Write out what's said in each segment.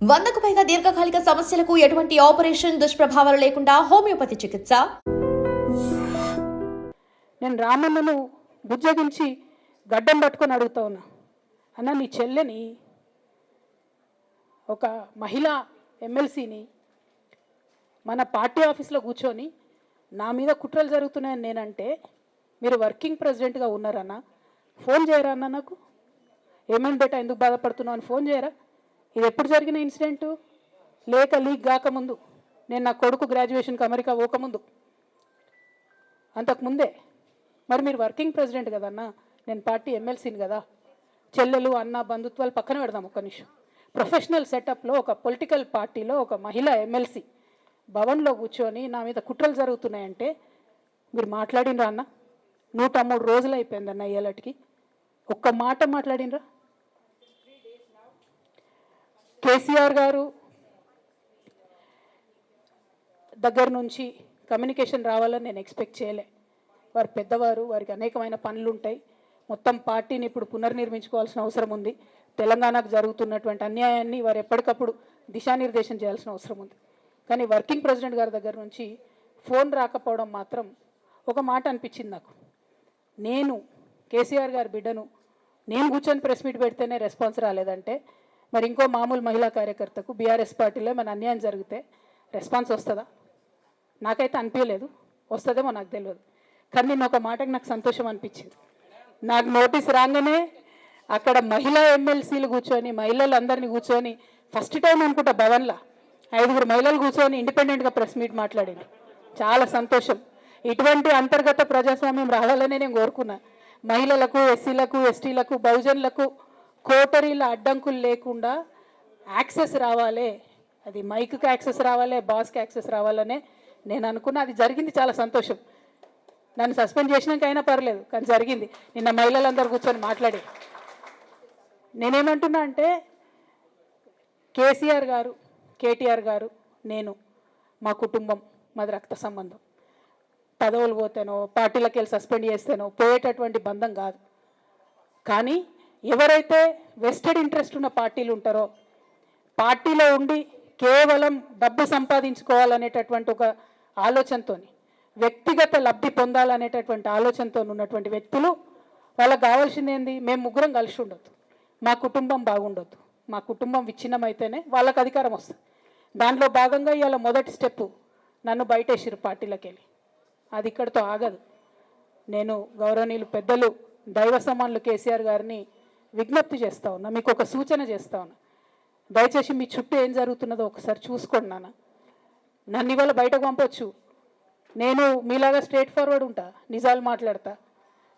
100కు పైగా దీర్ఘకాలిక సమస్యలకు ఎటువంటి ఆపరేషన్ దుష్ప్రభావాలు లేకుండా హోమియోపతి చికిత్స. నేను రామన్నను బుజ్జగించి గడ్డం పట్టుకొని అడుగుతా ఉన్నా, అన్న నీ చెల్లెని ఒక మహిళా ఎమ్మెల్సీని మన పార్టీ ఆఫీస్లో కూర్చొని నా మీద కుట్రలు జరుగుతున్నాయని నేనంటే మీరు వర్కింగ్ ప్రెసిడెంట్గా ఉన్నారన్న, ఫోన్ చేయరా అన్న, నాకు ఏమైనా బేటా ఎందుకు బాధపడుతున్నావు అని ఫోన్ చేయరా? ఇది ఎప్పుడు జరిగిన ఇన్సిడెంటు? లీక్ కాకముందు, నేను నా కొడుకు గ్రాడ్యుయేషన్కి అమెరికా పోకముందు, అంతకుముందే. మరి మీరు వర్కింగ్ ప్రెసిడెంట్ కదన్నా, నేను పార్టీ ఎమ్మెల్సీని కదా. చెల్లెలు అన్న బంధుత్వాలు పక్కన పెడదాం ఒక్క నిమిషం. ప్రొఫెషనల్ సెటప్లో ఒక పొలిటికల్ పార్టీలో ఒక మహిళా ఎమ్మెల్సీ భవన్లో కూర్చొని నా మీద కుట్రలు జరుగుతున్నాయంటే మీరు మాట్లాడినరా అన్న? 103 రోజులు అయిపోయిందన్న ఇయ్యాలటికి, ఒక్క మాట మాట్లాడినరా? కేసీఆర్ గారు దగ్గర నుంచి కమ్యూనికేషన్ రావాలని నేను ఎక్స్పెక్ట్ చేయలే. వారు పెద్దవారు, వారికి అనేకమైన పనులు ఉంటాయి. మొత్తం పార్టీని ఇప్పుడు పునర్నిర్మించుకోవాల్సిన అవసరం ఉంది. తెలంగాణకు జరుగుతున్నటువంటి అన్యాయాన్ని వారు ఎప్పటికప్పుడు దిశానిర్దేశం చేయాల్సిన అవసరం ఉంది. కానీ వర్కింగ్ ప్రెసిడెంట్ గారి దగ్గర నుంచి ఫోన్ రాకపోవడం మాత్రం ఒక మాట అనిపించింది నాకు. నేను కేసీఆర్ గారి బిడ్డను, నేను కూర్చొని ప్రెస్ మీట్ పెడితేనే రెస్పాన్స్ రాలేదంటే మరి ఇంకో మామూలు మహిళా కార్యకర్తకు బీఆర్ఎస్ పార్టీలో మన అన్యాయం జరిగితే రెస్పాన్స్ వస్తుందా? నాకైతే అనిపించలేదు. వస్తుందేమో నాకు తెలియదు. కానీ నిన్న ఒక మాటకు నాకు సంతోషం అనిపించింది. నాకు నోటీస్ రాగానే అక్కడ మహిళా ఎమ్మెల్సీలు కూర్చొని, మహిళలందరినీ కూర్చొని, ఫస్ట్ టైం అనుకుంటా భవన్లో 5 మహిళలు కూర్చొని ఇండిపెండెంట్గా ప్రెస్ మీట్ మాట్లాడింది. చాలా సంతోషం. ఇటువంటి అంతర్గత ప్రజాస్వామ్యం రావాలనే నేను కోరుకున్నా. మహిళలకు, ఎస్సీలకు, ఎస్టీలకు, బహుజనులకు కోటరీల అడ్డంకులు లేకుండా యాక్సెస్ రావాలి. అది మైక్కి యాక్సెస్ రావాలి, బాస్కి యాక్సెస్ రావాలనే నేను అనుకున్నా. అది జరిగింది, చాలా సంతోషం. నన్ను సస్పెండ్ చేసినాక అయినా పర్లేదు, కానీ జరిగింది. నిన్న మహిళలందరూ కూర్చొని మాట్లాడి నేనేమంటున్నా అంటే, కేసీఆర్ గారు, కేటీఆర్ గారు, నేను, మా కుటుంబం, మాది రక్త సంబంధం. పదవులు పోతేనో, పార్టీలకు వెళ్ళి సస్పెండ్ చేస్తేనో పోయేటటువంటి బంధం కాదు. కానీ ఎవరైతే వెస్టెడ్ ఇంట్రెస్ట్ ఉన్న పార్టీలు ఉంటారో, పార్టీలో ఉండి కేవలం డబ్బు సంపాదించుకోవాలనేటటువంటి ఒక ఆలోచనతో, వ్యక్తిగత లబ్ధి పొందాలనేటటువంటి ఆలోచనతో ఉన్నటువంటి వ్యక్తులు, వాళ్ళకి కావాల్సింది ఏంది? మేము ముగ్గురం కలిసి ఉండొద్దు, మా కుటుంబం బాగుండొద్దు, మా కుటుంబం విచ్ఛిన్నమైతేనే వాళ్ళకి అధికారం వస్తుంది. దాంట్లో భాగంగా ఇవాళ మొదటి స్టెప్పు నన్ను బయటేసిరు పార్టీలకు వెళ్ళి. అది ఇక్కడితో ఆగదు. నేను గౌరవనీయులు పెద్దలు దైవ సమానులు కేసీఆర్ గారిని విజ్ఞప్తి చేస్తూ ఉన్నా, మీకు ఒక సూచన చేస్తూ ఉన్నా. దయచేసి మీ చుట్టూ ఏం జరుగుతున్నదో ఒకసారి చూసుకోండి నాన్న. నన్ను ఇవాళ బయటకు పంపొచ్చు, నేను మీలాగా స్ట్రేట్ ఫార్వర్డ్ ఉంటా, నిజాలు మాట్లాడతా.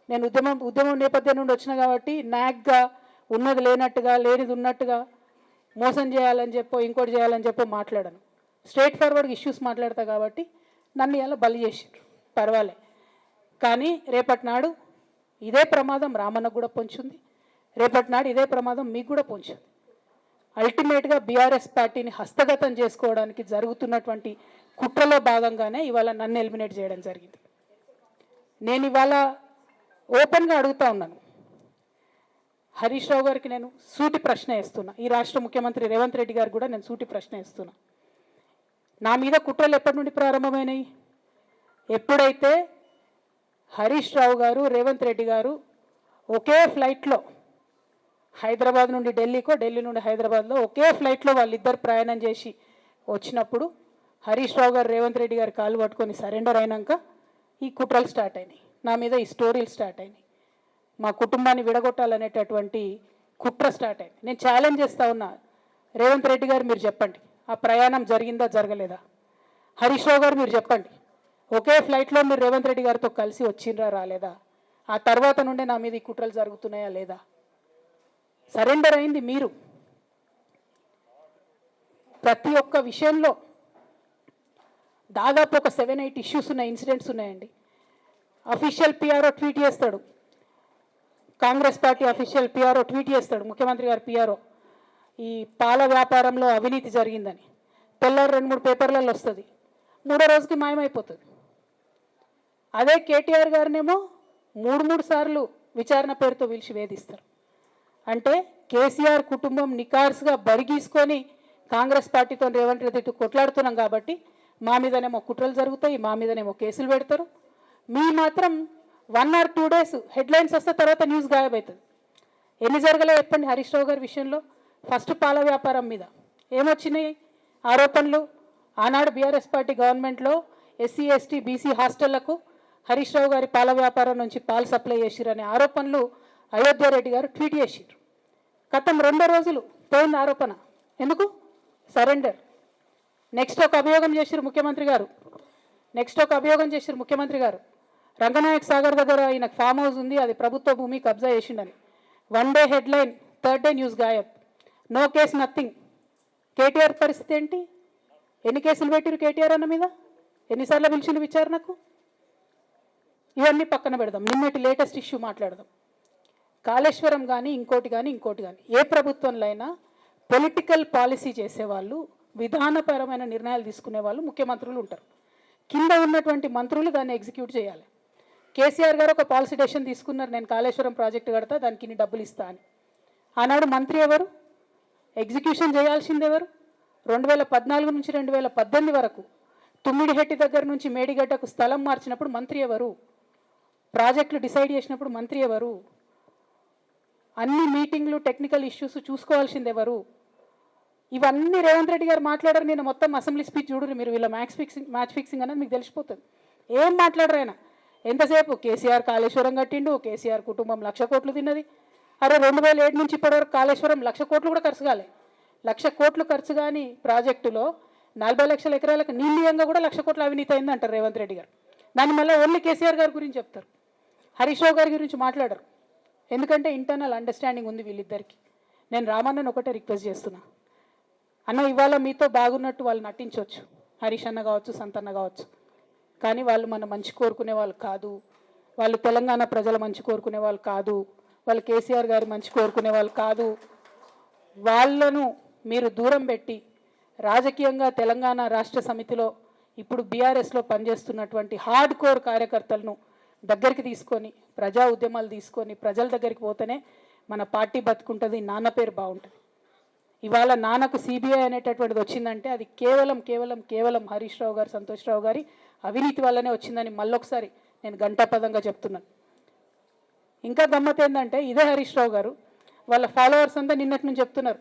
నేను ఉద్యమం నేపథ్యం నుండి వచ్చిన కాబట్టి నాగ్గా, ఉన్నది లేనట్టుగా, లేనిది ఉన్నట్టుగా, మోసం చేయాలని చెప్పో ఇంకోటి చేయాలని చెప్పో మాట్లాడను. స్ట్రేట్ ఫార్వర్డ్గా ఇష్యూస్ మాట్లాడతా కాబట్టి నన్ను ఇలా బలి చేసిండ్రు, పర్వాలే. కానీ రేపటి నాడు ఇదే ప్రమాదం రామన్నకు కూడా పొంచుంది, రేపటి నాడు ఇదే ప్రమాదం మీకు కూడా పొంచుంది. అల్టిమేట్గా బీఆర్ఎస్ పార్టీని హస్తగతం చేసుకోవడానికి జరుగుతున్నటువంటి కుట్రలో భాగంగానే ఇవాళ నన్ను ఎలిమినేట్ చేయడం జరిగింది. నేను ఇవాళ ఓపెన్గా అడుగుతా ఉన్నాను, హరీష్ రావు గారికి నేను సూటి ప్రశ్న వేస్తున్నా, ఈ రాష్ట్ర ముఖ్యమంత్రి రేవంత్ రెడ్డి గారికి కూడా నేను సూటి ప్రశ్న వేస్తున్నా. నా మీద కుట్రలు ఎప్పటి నుండి ప్రారంభమైనాయి? ఎప్పుడైతే హరీష్ రావు గారు, రేవంత్ రెడ్డి గారు ఒకే ఫ్లైట్లో హైదరాబాద్ నుండి ఢిల్లీకో, ఢిల్లీ నుండి హైదరాబాద్లో ఒకే ఫ్లైట్లో వాళ్ళిద్దరు ప్రయాణం చేసి వచ్చినప్పుడు హరీష్ రావు గారు రేవంత్ రెడ్డి గారు కాలు పట్టుకొని సరెండర్ అయినాక ఈ కుట్రలు స్టార్ట్ అయినాయి, నా మీద ఈ స్టోరీలు స్టార్ట్ అయినాయి, మా కుటుంబాన్ని విడగొట్టాలనేటటువంటి కుట్ర స్టార్ట్ అయింది. నేను ఛాలెంజ్ చేస్తూ ఉన్నా, రేవంత్ రెడ్డి గారు మీరు చెప్పండి, ఆ ప్రయాణం జరిగిందా జరగలేదా? హరీష్ రావు గారు మీరు చెప్పండి, ఒకే ఫ్లైట్లో మీరు రేవంత్ రెడ్డి గారితో కలిసి వచ్చిండ్రా రాలేదా? ఆ తర్వాత నుండే నా మీద ఈ కుట్రలు జరుగుతున్నాయా లేదా? సరెండర్ అయింది మీరు. ప్రతి ఒక్క విషయంలో దాదాపు ఒక 7-8 ఇష్యూస్ ఉన్నాయి, ఇన్సిడెంట్స్ ఉన్నాయండి. అఫీషియల్ పిఆర్ఓ ట్వీట్ చేస్తాడు, Congress party official PRO tweet చేస్తాడు, ముఖ్యమంత్రి గారు పిఆర్ఓ, ఈ పాల వ్యాపారంలో అవినీతి జరిగిందని. తెల్లారు 2-3 పేపర్లలో వస్తుంది, 3వ రోజుకి మాయమైపోతుంది. అదే కేటీఆర్ గారినేమో 3 సార్లు విచారణ పేరుతో పిలిచి వేధిస్తారు. అంటే కేసీఆర్ కుటుంబం నికార్స్గా బరిగీసుకొని కాంగ్రెస్ పార్టీతో రేవంత్ రెడ్డితో కొట్లాడుతున్నాం కాబట్టి మా మీదనేమో కుట్రలు జరుగుతాయి, మా మీదనేమో కేసులు పెడతారు. మీ మాత్రం 1 or 2 days హెడ్లైన్స్ వస్తే తర్వాత న్యూస్ గాయబవుతుంది. ఎన్ని జరగలే చెప్పండి హరీష్ రావు గారి విషయంలో. ఫస్ట్ పాల వ్యాపారం మీద ఏమొచ్చినాయి ఆరోపణలు. ఆనాడు బీఆర్ఎస్ పార్టీ గవర్నమెంట్లో SC ST BC హాస్టళ్లకు Harish Rao గారి పాల వ్యాపారం నుంచి పాలు సప్లై చేసిరనే ఆరోపణలు అయోధ్య రెడ్డి గారు ట్వీట్ చేసిరు. గతం 2 రోజులు పోయింది ఆరోపణ. ఎందుకు సరెండర్. నెక్స్ట్ ఒక అభియోగం చేసిరు ముఖ్యమంత్రి గారు. రంగనాయక్ సాగర్ దగ్గర ఈయనకు ఫామ్ హౌస్ ఉంది, అది ప్రభుత్వ భూమి, కబ్జా చేసిండని. 1 day headline, 3rd day news గాయబ్. No case nothing. కేటీఆర్ పరిస్థితి ఏంటి? ఎన్ని కేసులు పెట్టిరు కేటీఆర్ అన్న మీద? ఎన్నిసార్లు పిలిచిండు విచారణకు? ఇవన్నీ పక్కన పెడదాం. నిన్నటి లేటెస్ట్ ఇష్యూ మాట్లాడదాం. కాళేశ్వరం కానీ ఇంకోటి కానీ ఏ ప్రభుత్వంలో అయినా పొలిటికల్ పాలసీ చేసేవాళ్ళు, విధానపరమైన నిర్ణయాలు తీసుకునే వాళ్ళు ముఖ్యమంత్రులు ఉంటారు. కింద ఉన్నటువంటి మంత్రులు దాన్ని ఎగ్జిక్యూట్ చేయాలి. కేసీఆర్ గారు ఒక పాలసీ డెసిషన్ తీసుకున్నారు, నేను కాళేశ్వరం ప్రాజెక్టు కడతా, దానికి ఇన్ని డబ్బులు ఇస్తా అని. ఆనాడు మంత్రి ఎవరు? ఎగ్జిక్యూషన్ చేయాల్సింది ఎవరు? 2014 నుంచి 2018 వరకు తుమ్మిడిహెట్టి దగ్గర నుంచి మేడిగడ్డకు స్థలం మార్చినప్పుడు మంత్రి ఎవరు? ప్రాజెక్టులు డిసైడ్ చేసినప్పుడు మంత్రి ఎవరు? అన్ని మీటింగ్లు టెక్నికల్ ఇష్యూస్ చూసుకోవాల్సింది ఎవరు? ఇవన్నీ రేవంత్ రెడ్డి గారు మాట్లాడారు. నేను మొత్తం అసెంబ్లీ స్పీచ్ చూడరు మీరు, వీళ్ళ మ్యాచ్ ఫిక్సింగ్ అనేది మీకు తెలిసిపోతుంది. ఏం మాట్లాడరు ఆయన. ఎంతసేపు కేసీఆర్ కాళేశ్వరం కట్టిండు, కేసీఆర్ కుటుంబం 1,00,000 కోట్లు తిన్నది. అరే 2007 నుంచి ఇప్పటివరకు కాళేశ్వరం 1,00,000 కోట్లు కూడా ఖర్చు కాలే. 1,00,000 కోట్లు ఖర్చు కానీ ప్రాజెక్టులో 40 లక్షల ఎకరాలకు నీళ్ళీయంగా కూడా 1,00,000 కోట్ల అవినీతి అయింది అంటారు రేవంత్ రెడ్డి గారు. దాన్ని మళ్ళీ ఓన్లీ కేసీఆర్ గారి గురించి చెప్తారు, హరీష్ రావు గారి గురించి మాట్లాడరు. ఎందుకంటే ఇంటర్నల్ అండర్స్టాండింగ్ ఉంది వీళ్ళిద్దరికి. నేను రామన్నను ఒకటే రిక్వెస్ట్ చేస్తున్నా, అన్న ఇవాళ మీతో బాగున్నట్టు వాళ్ళు నటించవచ్చు, హరీష్ అన్న కావచ్చు, సంతన్న కావచ్చు, కానీ వాళ్ళు మన మంచి కోరుకునే వాళ్ళు కాదు, వాళ్ళు తెలంగాణ ప్రజల మంచి కోరుకునే వాళ్ళు కాదు, వాళ్ళు కేసీఆర్ గారి మంచి కోరుకునే వాళ్ళు కాదు. వాళ్ళను మీరు దూరం పెట్టి రాజకీయంగా తెలంగాణ రాష్ట్ర సమితిలో ఇప్పుడు బీఆర్ఎస్లో పనిచేస్తున్నటువంటి హార్డ్ కోర్ కార్యకర్తలను దగ్గరికి తీసుకొని ప్రజా ఉద్యమాలు తీసుకొని ప్రజల దగ్గరికి పోతేనే మన పార్టీ బతుకుంటుంది, నాన్న పేరు బాగుంటుంది. ఇవాళ నాన్నకు సిబిఐ అనేటటువంటిది వచ్చిందంటే అది కేవలం హరీష్ రావు గారు, సంతోష్ రావు గారి అవినీతి వల్లనే వచ్చిందని మళ్ళొకసారి నేను ఘంటాపదంగా చెప్తున్నాను. ఇంకా గమ్మత్ ఏంటంటే ఇదే హరీష్ రావు గారు వాళ్ళ ఫాలోవర్స్ అంతా నిన్నటి నుంచి చెప్తున్నారు,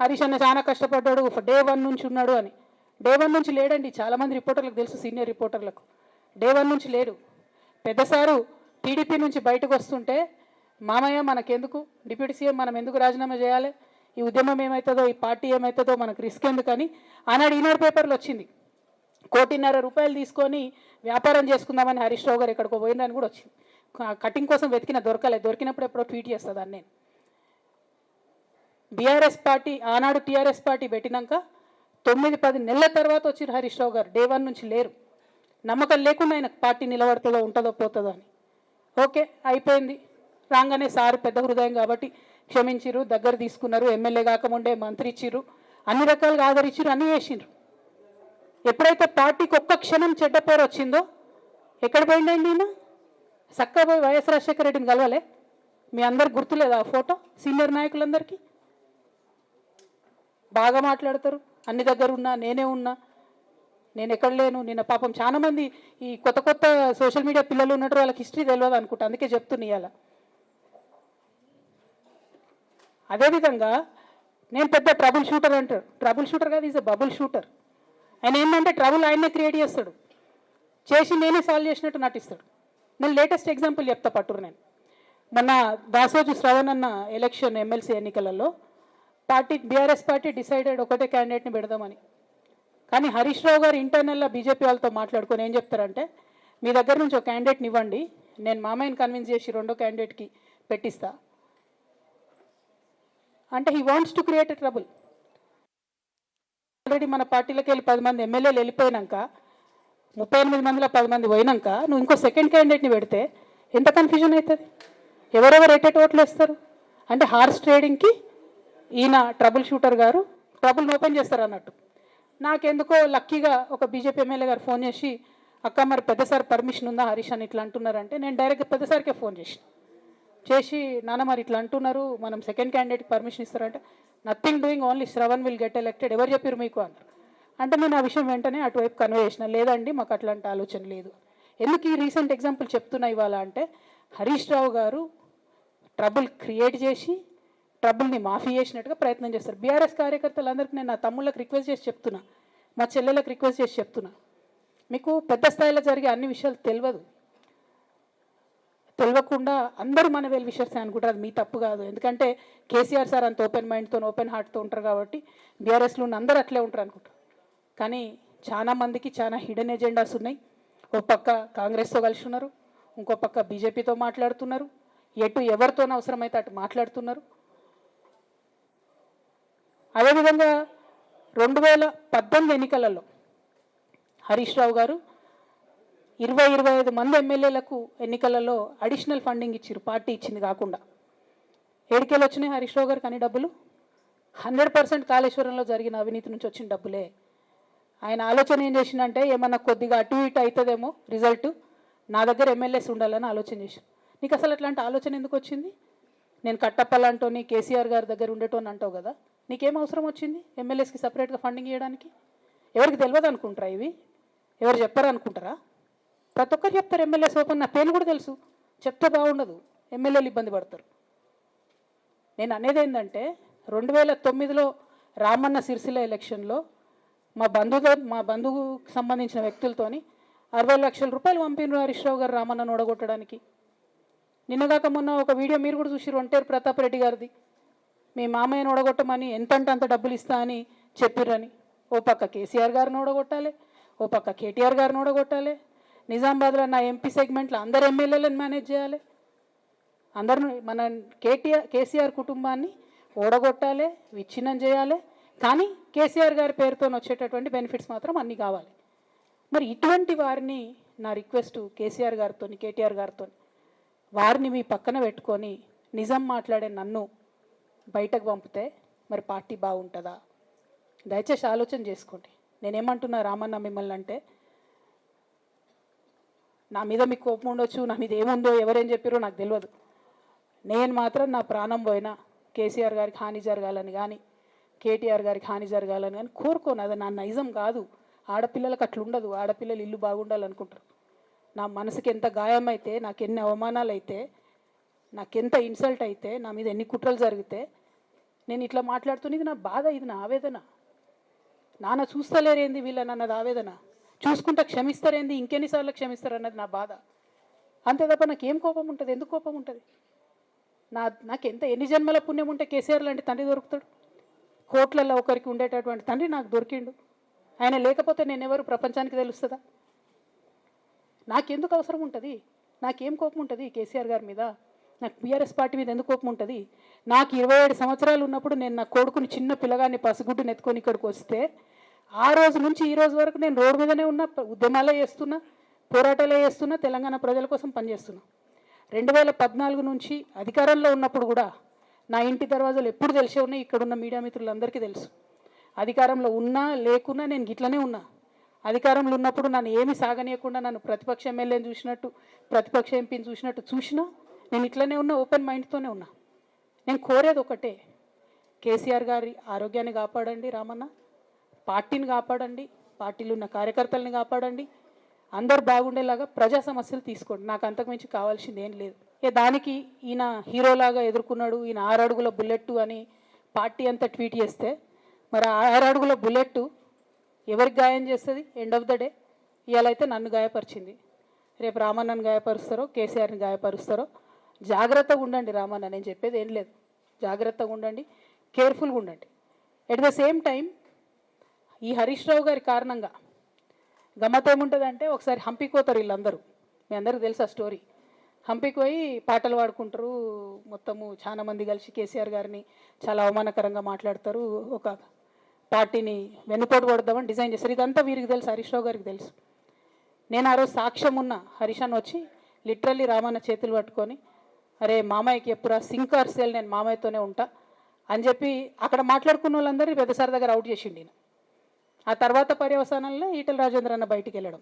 హరీష్ అన్న చాలా కష్టపడ్డాడు, డే 1 నుంచి ఉన్నాడు అని. డే 1 నుంచి లేడండి. చాలామంది రిపోర్టర్లకు తెలుసు, సీనియర్ రిపోర్టర్లకు. డే 1 నుంచి లేడు. పెద్దసారు టీడీపీ నుంచి బయటకు వస్తుంటే మామయ్య మనకెందుకు, డిప్యూటీ సీఎం మనం ఎందుకు రాజీనామా చేయాలి, ఈ ఉద్యమం ఏమవుతుందో, ఈ పార్టీ ఏమవుతుందో మనకు రిస్క్ ఎందుకని ఆనాడు ఈనాడు పేపర్లు వచ్చింది. 1,50,00,000 రూపాయలు తీసుకొని వ్యాపారం చేసుకుందామని హరీష్ రావు గారు ఎక్కడికో పోయిందని కూడా వచ్చింది. కటింగ్ కోసం దొరికినప్పుడు ఎప్పుడో ట్వీట్ చేస్తుందని. నేను బీఆర్ఎస్ పార్టీ ఆనాడు టీఆర్ఎస్ పార్టీ పెట్టినాక 9-10 నెలల తర్వాత వచ్చిన హరీష్ రావు గారు డే 1 నుంచి లేరు. నమ్మకం లేకుండా ఆయన పార్టీ నిలబడుతుందో ఉంటుందో పోతుందో అని. ఓకే అయిపోయింది. రాగానే సారు పెద్ద హృదయం కాబట్టి క్షమించిరు, దగ్గర తీసుకున్నారు, ఎమ్మెల్యే కాకముందే మంత్రి ఇచ్చిర్రు, అన్ని రకాలుగా ఆదరించిరు, అన్నీ చేసిండ్రు. ఎప్పుడైతే పార్టీకి ఒక్క క్షణం చెడ్డ పేరు వచ్చిందో ఎక్కడ పోయిందండి ఈయన? చక్కగా పోయి వైఎస్ రాజశేఖర రెడ్డిని కలవలే? మీ అందరికి గుర్తులేదు ఆ ఫోటో? సీనియర్ నాయకులందరికీ బాగా మాట్లాడతారు, అన్ని దగ్గర ఉన్నా, నేనే ఉన్నా, నేను ఎక్కడ లేను. నిన్న పాపం చాలామంది ఈ కొత్త సోషల్ మీడియా పిల్లలు ఉన్నట్టు వాళ్ళకి హిస్టరీ తెలియదు అనుకుంటా, అందుకే చెప్తున్నా ఇవాళ. అదేవిధంగా నేను పెద్ద ట్రబుల్ షూటర్ అంటారు. ట్రబుల్ షూటర్ కాదు, ఈజ్ ఎ బబుల్ షూటర్. ఆయన ఏంటంటే ట్రబుల్ ఆయనే క్రియేట్ చేస్తాడు, చేసి నేనే సాల్వ్ చేసినట్టు నటిస్తాడు. నేను లేటెస్ట్ ఎగ్జాంపుల్ చెప్తా పట్టురు. నేను మొన్న దాసోజు శ్రవణ్ అన్న ఎలక్షన్ ఎమ్మెల్సీ ఎన్నికలలో బీఆర్ఎస్ పార్టీ డిసైడెడ్ ఒకటే క్యాండిడేట్ని పెడదామని. కానీ హరీష్ రావు గారు ఇంటర్నల్గా బీజేపీ వాళ్ళతో మాట్లాడుకొని ఏం చెప్తారంటే, మీ దగ్గర నుంచి ఒక క్యాండిడేట్ని ఇవ్వండి, నేను మామయ్యని కన్విన్స్ చేసి 2వ క్యాండిడేట్కి పెట్టిస్తా అంటే he wants to create a trouble. Already మన పార్టీలోకి వెళ్ళి 10 మంది ఎమ్మెల్యేలు వెళ్ళిపోయినాక 38 మందిలో 10 మంది పోయినాక నువ్వు ఇంకో సెకండ్ క్యాండిడేట్ని పెడితే ఎంత కన్ఫ్యూజన్ అవుతుంది? ఎవరెవరు ఎట్టేట ఓట్లు వేస్తారు? అంటే హార్స్ ట్రేడింగ్కి ఈయన ట్రబుల్ షూటర్ గారు ట్రబుల్ని ఓపెన్ చేస్తారు అన్నట్టు. నాకెందుకో లక్కీగా ఒక బీజేపీ ఎమ్మెల్యే గారు ఫోన్ చేసి, అక్క మరి పెద్దసారి పర్మిషన్ ఉందా హరీష్ అని ఇట్లా అంటున్నారంటే, నేను డైరెక్ట్గా పెద్దసారికే ఫోన్ చేసి నాన్న మరి ఇట్లా అంటున్నారు, మనం సెకండ్ క్యాండిడేట్కి పర్మిషన్ ఇస్తారంటే, nothing doing, only Shravan will get elected. ఎవరు చెప్పారు మీకు అన్నారు. అంటే నేను ఆ విషయం వెంటనే అటువైపు కన్వే చేసిన, లేదండి మాకు అట్లాంటి ఆలోచన లేదు. ఎందుకు ఈ రీసెంట్ ఎగ్జాంపుల్ చెప్తున్నా ఇవాళ అంటే, హరీష్ రావు గారు ట్రబుల్ క్రియేట్ చేసి ట్రబుల్ని మాఫీ చేసినట్టుగా ప్రయత్నం చేస్తారు. బీఆర్ఎస్ కార్యకర్తలందరికీ నేను నా తమ్ముళ్ళకి రిక్వెస్ట్ చేసి చెప్తున్నా, మా చెల్లెలకు రిక్వెస్ట్ చేసి చెప్తున్నా, మీకు పెద్ద స్థాయిలో జరిగే అన్ని విషయాలు తెలియకుండా అందరూ మన వెల్ విషర్స్ అనుకుంటారు. అది మీ తప్పు కాదు. ఎందుకంటే కేసీఆర్ సార్ అంత ఓపెన్ మైండ్తో ఓపెన్ హార్ట్తో ఉంటారు కాబట్టి బీఆర్ఎస్లో ఉన్న అందరూ అట్లే ఉంటారు అనుకుంటారు. కానీ చాలా మందికి చాలా హిడెన్ ఎజెండాస్ ఉన్నాయి. ఒక పక్క కాంగ్రెస్తో కలిసి ఉన్నారు, ఇంకో పక్క బీజేపీతో మాట్లాడుతున్నారు, ఎటు ఎవరితోనూ అవసరమైతే అటు మాట్లాడుతున్నారు. అదేవిధంగా 2018 ఎన్నికలలో హరీష్ రావు గారు 25 మంది ఎమ్మెల్యేలకు ఎన్నికలలో అడిషనల్ ఫండింగ్ ఇచ్చారు, పార్టీ ఇచ్చింది కాకుండా. ఏడికేళ్ళు వచ్చినాయి హరీష్ రావు గారికి అన్ని డబ్బులు? 100% కాళేశ్వరంలో జరిగిన అవినీతి నుంచి వచ్చిన డబ్బులే. ఆయన ఆలోచన ఏం చేసిందంటే, ఏమన్నా కొద్దిగా అటు ఇటు అవుతుందేమో రిజల్ట్, నా దగ్గర ఎమ్మెల్యేస్ ఉండాలని ఆలోచన చేశాను. నీకు అసలు అట్లాంటి ఆలోచన ఎందుకు వచ్చింది? నేను కట్టప్పలాంటోని కేసీఆర్ గారి దగ్గర ఉండేటోని అంటావు కదా, నీకేం అవసరం వచ్చింది ఎమ్మెల్యేస్కి సపరేట్గా ఫండింగ్ ఇవ్వడానికి? ఎవరికి తెలియదు అనుకుంటారా? ఇవి ఎవరు చెప్పారు అనుకుంటారా? ప్రతి ఒక్కరు చెప్తారు ఎమ్మెల్యేస్ ఓపెన్. నా పేర్లు కూడా తెలుసు, చెప్తే బాగుండదు, ఎమ్మెల్యేలు ఇబ్బంది పడతారు. నేను అనేది ఏంటంటే, 2009లో రామన్న సిరిసిల్ల ఎలక్షన్లో మా బంధువుకు సంబంధించిన వ్యక్తులతోని 60 లక్షల రూపాయలు పంపిన హరీష్ రావు గారు రామన్నను ఓడగొట్టడానికి. నిన్నగాక మొన్న ఒక వీడియో మీరు కూడా చూసిరు, ఒంటేరు ప్రతాప్ రెడ్డి గారిది. మీ మామయ్యను ఓడగొట్టమని ఎంతంటే అంత డబ్బులు ఇస్తా అని చెప్పిర్రని. ఓ పక్క కేసీఆర్ గారిని ఓడగొట్టాలి, ఓ పక్క కేటీఆర్ గారిని ఓడగొట్టాలి. నిజామాబాద్లో నా ఎంపీ సెగ్మెంట్లో అందరు ఎమ్మెల్యేలను మేనేజ్ చేయాలి. అందరిని మన కేసీఆర్ కుటుంబాన్ని ఓడగొట్టాలి, విచ్ఛిన్నం చేయాలి. కానీ కేసీఆర్ గారి పేరుతో వచ్చేటటువంటి బెనిఫిట్స్ మాత్రం అన్నీ కావాలి. మరి ఇటువంటి వారిని నా రిక్వెస్ట్ కేసీఆర్ గారితో కేటీఆర్ గారితో, వారిని మీ పక్కన పెట్టుకొని నిజం మాట్లాడే నన్ను బయటకు పంపితే మరి పార్టీ బాగుంటుందా? దయచేసి ఆలోచన చేసుకోండి. నేనేమంటున్నా రామన్న మిమ్మల్ని అంటే, నా మీద మీకు కోపం ఉండొచ్చు, నా మీద ఏముందో ఎవరేం చెప్పారో నాకు తెలియదు. నేను మాత్రం నా ప్రాణం పోయినా కేసీఆర్ గారికి హాని జరగాలని కానీ కేటీఆర్ గారికి హాని జరగాలని కానీ కోరుకోను. అది నా నైజం కాదు. ఆడపిల్లలకు అట్లా ఉండదు. ఆడపిల్లలు ఇల్లు బాగుండాలనుకుంటారు. నా మనసుకి ఎంత గాయం అయితే, నాకు ఎన్ని అవమానాలు అయితే, నాకెంత ఇన్సల్ట్ అయితే, నా మీద ఎన్ని కుట్రలు జరిగితే నేను ఇట్లా మాట్లాడుతున్నా. ఇది నా బాధ, ఇది నా ఆవేదన. నాన్న చూస్తలేరేంది వీళ్ళని అన్నది ఆవేదన, చూసుకుంటా క్షమిస్తారేంది ఇంకెన్నిసార్లు క్షమిస్తారు అన్నది నా బాధ. అంతే తప్ప నాకేం కోపం ఉంటుంది? ఎందుకు కోపం ఉంటుంది? నాకు ఎన్ని జన్మల పుణ్యం ఉంటే కేసీఆర్ లాంటి తండ్రి దొరుకుతాడు? కోట్లలో ఒకరికి ఉండేటటువంటి తండ్రి నాకు దొరికిండు. ఆయన లేకపోతే నేను ఎవరు ప్రపంచానికి తెలుస్తుందా? నాకెందుకు అవసరం ఉంటుంది? నాకేం కోపం ఉంటుంది కేసీఆర్ గారి మీద? నాకు బీఆర్ఎస్ పార్టీ మీద ఎందుకు కోపం ఉంటుంది? నాకు 27 సంవత్సరాలు ఉన్నప్పుడు నేను నా కొడుకుని చిన్న పిల్లగాన్ని పసిగుడ్డుని ఎత్తుకొని ఇక్కడికి వస్తే ఆ రోజు నుంచి ఈ రోజు వరకు నేను రోడ్డు మీదనే ఉన్నా, ఉద్యమాలే చేస్తున్నా, పోరాటాలే చేస్తున్నా, తెలంగాణ ప్రజల కోసం పనిచేస్తున్నా. 2014 నుంచి అధికారంలో ఉన్నప్పుడు కూడా నా ఇంటి దర్వాజాలు ఎప్పుడు తెలిసే ఉన్నాయి. ఇక్కడున్న మీడియా మిత్రులందరికీ తెలుసు. అధికారంలో ఉన్నా లేకున్నా నేను గిట్లనే ఉన్నా. అధికారంలో ఉన్నప్పుడు నన్ను ఏమి సాగనీయకుండా నన్ను ప్రతిపక్ష ఎమ్మెల్యేని చూసినట్టు, ప్రతిపక్ష ఎంపీని చూసినా నేను ఇట్లనే ఉన్నా, ఓపెన్ మైండ్తోనే ఉన్నా. నేను కోరేది ఒకటే, కేసీఆర్ గారి ఆరోగ్యాన్ని కాపాడండి రామన్న, పార్టీని కాపాడండి, పార్టీలో ఉన్న కార్యకర్తల్ని కాపాడండి, అందరు బాగుండేలాగా ప్రజా సమస్యలు తీసుకోండి. నాకు అంతకుమించి కావాల్సింది ఏం లేదు. దానికి ఈయన హీరోలాగా ఎదుర్కొన్నాడు, ఈయన 6 అడుగుల బుల్లెట్టు అని పార్టీ అంతా ట్వీట్ చేస్తే, మరి 6 అడుగుల బుల్లెట్టు ఎవరికి గాయం చేస్తుంది? ఎండ్ ఆఫ్ ద డే ఇవాళ అయితే నన్ను గాయపరిచింది, రేపు రామన్నను గాయపరుస్తారో కేసీఆర్ని గాయపరుస్తారో. జాగ్రత్తగా ఉండండి రామన్న, నేను చెప్పేది ఏం లేదు. జాగ్రత్తగా ఉండండి, కేర్ఫుల్గా ఉండండి. ఎట్ ద సేమ్ టైం ఈ హరీష్ రావు గారి కారణంగా గమ్మత్ ఏముంటుందంటే, ఒకసారి హంపీకి పోతారు వీళ్ళందరూ, మీ అందరికీ తెలుసు ఆ స్టోరీ. హంపీకి పోయి పాటలు పాడుకుంటారు, మొత్తము చాలా మంది కలిసి కేసీఆర్ గారిని చాలా అవమానకరంగా మాట్లాడతారు, ఒక పార్టీని వెన్నుపోటు కొడదామని డిజైన్ చేస్తారు. ఇదంతా వీరికి తెలుసు, హరీష్ రావు గారికి తెలుసు. నేను ఆ రోజు సాక్ష్యం ఉన్న హరీష్ అన్న వచ్చి లిటరల్లీ రామన్న చేతులు పట్టుకొని, అరే మామయ్యకి ఎప్పుడా సింక్ ఆర్ సేల్, నేను మామయ్యతోనే ఉంటా అని చెప్పి అక్కడ మాట్లాడుకున్న వాళ్ళందరూ పెద్దసారి దగ్గర అవుట్ చేసిండి. ఆ తర్వాత పర్యవసానంలో ఈటెల రాజేంద్ర అన్న బయటికి వెళ్ళడం.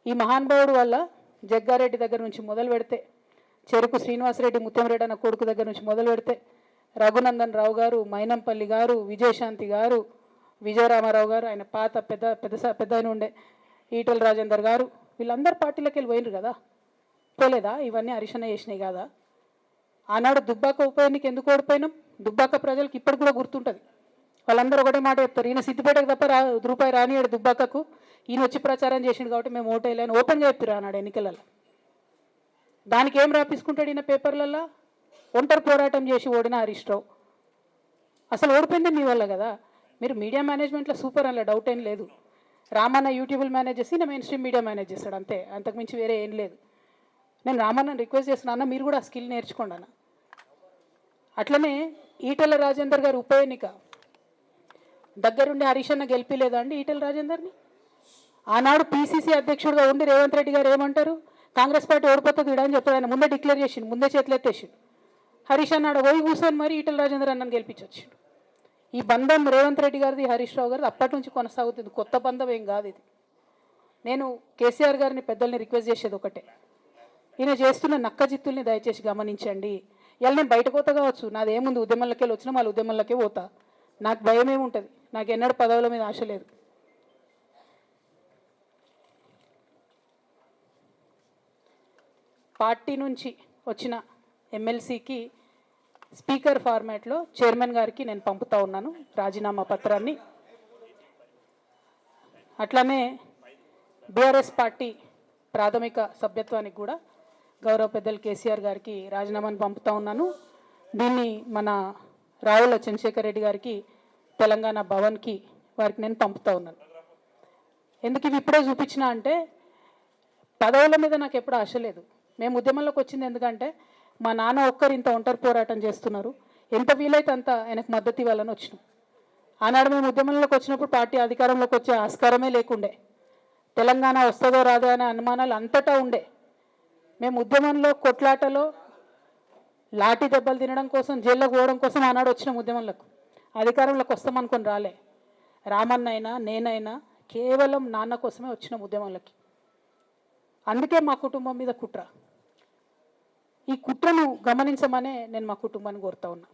ఈ మహానుభావుడు వల్ల జగ్గారెడ్డి దగ్గర నుంచి మొదలు పెడితే, చెరుకు శ్రీనివాసరెడ్డి ముత్యంరెడ్డి అన్న కొడుకు దగ్గర నుంచి మొదలు పెడితే, రఘునందన్ రావు గారు, మైనంపల్లి గారు, విజయశాంతి గారు, విజయరామారావు గారు, ఆయన పాత పెద్ద ఆయన ఉండే ఈటల రాజేందర్ గారు, వీళ్ళందరూ పార్టీలోకి వెళ్ళి పోయినరు కదా, పోలేదా? ఇవన్నీ హరిశన్న చేసినాయి కదా. ఆనాడు దుబ్బాక ఉప ఎన్నిక ఎందుకు ఓడిపోయినాం? దుబ్బాక ప్రజలకు ఇప్పటికి కూడా గుర్తుంటుంది. వాళ్ళందరూ ఒకటే మాట చెప్తారు, ఈయన సిద్దిపేటకు తప్ప రూపాయి రానియాడు దుబ్బాకకు, ఈయన వచ్చి ప్రచారం చేసిండు కాబట్టి మేము ఓటేయలేని ఓపెన్గా చెప్తారు ఆనాడు ఎన్నికలలో. దానికి ఏం రాపించుకుంటాడు ఈయన పేపర్లలో? ఒంటరి పోరాటం చేసి ఓడిన హరీష్ రావు. అసలు ఓడిపోయిందే మీ వల్ల కదా. మీరు మీడియా మేనేజ్మెంట్లో సూపర్ అలా డౌట్ ఏం లేదు. రామన్న యూట్యూబ్లు మేనేజ్ చేసి ఈయన మెయిన్ స్ట్రీమ్ మీడియా మేనేజ్ చేస్తాడు అంతే, అంతకుమించి వేరే ఏం లేదు. నేను రామన్నని రిక్వెస్ట్ చేస్తున్నాను, మీరు కూడా ఆ స్కిల్ నేర్చుకోండి అన్న. అట్లనే ఈటల రాజేందర్ గారు ఉప ఎన్నిక దగ్గరుండి హరీషన్న గెలిపిలేదా అండి ఈటల రాజేందర్ని? ఆనాడు పీసీసీ అధ్యక్షుడిగా ఉండి రేవంత్ రెడ్డి గారు ఏమంటారు, కాంగ్రెస్ పార్టీ ఓడిపోతుంది అని చెప్తాడు. ఆయన ముందే డిక్లేర్ చేసిండు, ముందే చేతులు ఎత్తేసిండు. హరీష్ అన్నాడు పోయి కూర్చొని మరి ఈటల రాజేందర్ అన్నని గెలిపించొచ్చిండు. ఈ బంధం రేవంత్ రెడ్డి గారిది, హరీష్ రావు గారిది అప్పటి నుంచి కొనసాగుతుంది, కొత్త బంధం ఏం కాదు ఇది. నేను కేసీఆర్ గారిని పెద్దల్ని రిక్వెస్ట్ చేసేది ఒకటే, ఈయన చేస్తున్న నక్కజిత్తుల్ని దయచేసి గమనించండి. ఇలా నేను బయట పోతా కావచ్చు, నాది ఏముంది, ఉద్యమంలోకి వెళ్ళి వచ్చినా మళ్ళీ ఉద్యమంలోకే పోతా, నాకు భయం ఏముంటుంది, నాకు ఎన్నడూ పదవుల మీద ఆశ లేదు. పార్టీ నుంచి వచ్చిన ఎమ్మెల్సీకి స్పీకర్ ఫార్మాట్లో చైర్మన్ గారికి నేను పంపుతా ఉన్నాను రాజీనామా పత్రాన్ని. అట్లానే బీఆర్ఎస్ పార్టీ ప్రాథమిక సభ్యత్వానికి కూడా గౌరవ పెద్దలు కేసీఆర్ గారికి రాజీనామాను పంపుతా ఉన్నాను. దీన్ని మన రావుల చంద్రశేఖర్ రెడ్డి గారికి తెలంగాణ భవన్కి వారికి నేను పంపుతా ఉన్నాను. ఎందుకు ఇవి ఇప్పుడే చూపించినా అంటే పదవుల మీద నాకు ఎప్పుడు ఆశ లేదు. మేము ఉద్యమంలోకి వచ్చింది ఎందుకంటే మా నాన్న ఒక్కరు ఇంత ఒంటరి పోరాటం చేస్తున్నారు, ఎంత వీలైతే అంత ఆయనకు మద్దతు ఇవ్వాలని వచ్చినాం. ఆనాడు మేము ఉద్యమంలోకి వచ్చినప్పుడు పార్టీ అధికారంలోకి వచ్చే ఆస్కారమే లేకుండే, తెలంగాణ వస్తుందో రాదో అనే అనుమానాలు అంతటా ఉండే. మేము ఉద్యమంలో కొట్లాటలో లాఠీ దెబ్బలు తినడం కోసం, జైల్లోకి పోవడం కోసం ఆనాడు వచ్చినాం ఉద్యమంలోకి. అధికారంలోకి వస్తామనుకొని రాలే. రామన్న అయినా నేనైనా కేవలం నాన్న కోసమే వచ్చినాం ఉద్యమంలోకి. అందుకే మా కుటుంబం మీద కుట్ర. ఈ కుట్రను గమనించమనే నేను మా కుటుంబాన్ని కోరుతా ఉన్నా.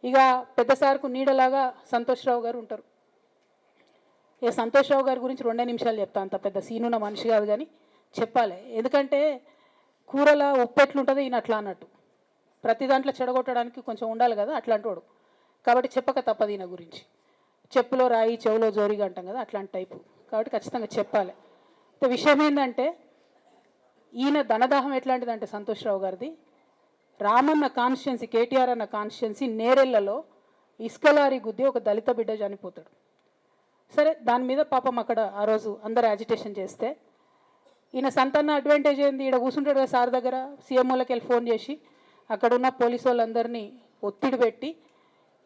ఇక పెద్ద సార్కు నీడలాగా సంతోష్ రావు గారు ఉంటారు. ఇక సంతోష్ రావు గారి గురించి 2 నిమిషాలు చెప్తా, అంత పెద్ద సీనున్న మనిషి కాదు కానీ చెప్పాలి. ఎందుకంటే కూరల ఉప్పు ఎట్లుంటుంది ఈయన అట్లా అన్నట్టు, ప్రతి దాంట్లో చెడగొట్టడానికి కొంచెం ఉండాలి కదా అట్లాంటి వాడు. కాబట్టి చెప్పక తప్పదు ఈయన గురించి. చెప్పులో రాయి చెవులో జోరిగా అంటాం కదా, అట్లాంటి టైపు. కాబట్టి ఖచ్చితంగా చెప్పాలి. విషయం ఏంటంటే ఈయన ధనదాహం ఎట్లాంటిదంటే సంతోష్ రావు గారిది, రామన్న కాన్స్టిట్యున్సీ, కేటీఆర్ అన్న కాన్స్టిట్యున్సీ నేరెళ్లలో ఇసుకలారి గుద్ది ఒక దళిత బిడ్డ చనిపోతాడు. సరే, దాని మీద పాపం అక్కడ ఆ రోజు అందరు యాజిటేషన్ చేస్తే ఈయన సంతాన అడ్వాంటేజ్ ఏంది, ఈడ కూర్చుంటాడు కదా సార్ దగ్గర, సీఎంఓలకి వెళ్ళి ఫోన్ చేసి అక్కడున్న పోలీసు వాళ్ళందరినీ ఒత్తిడి పెట్టి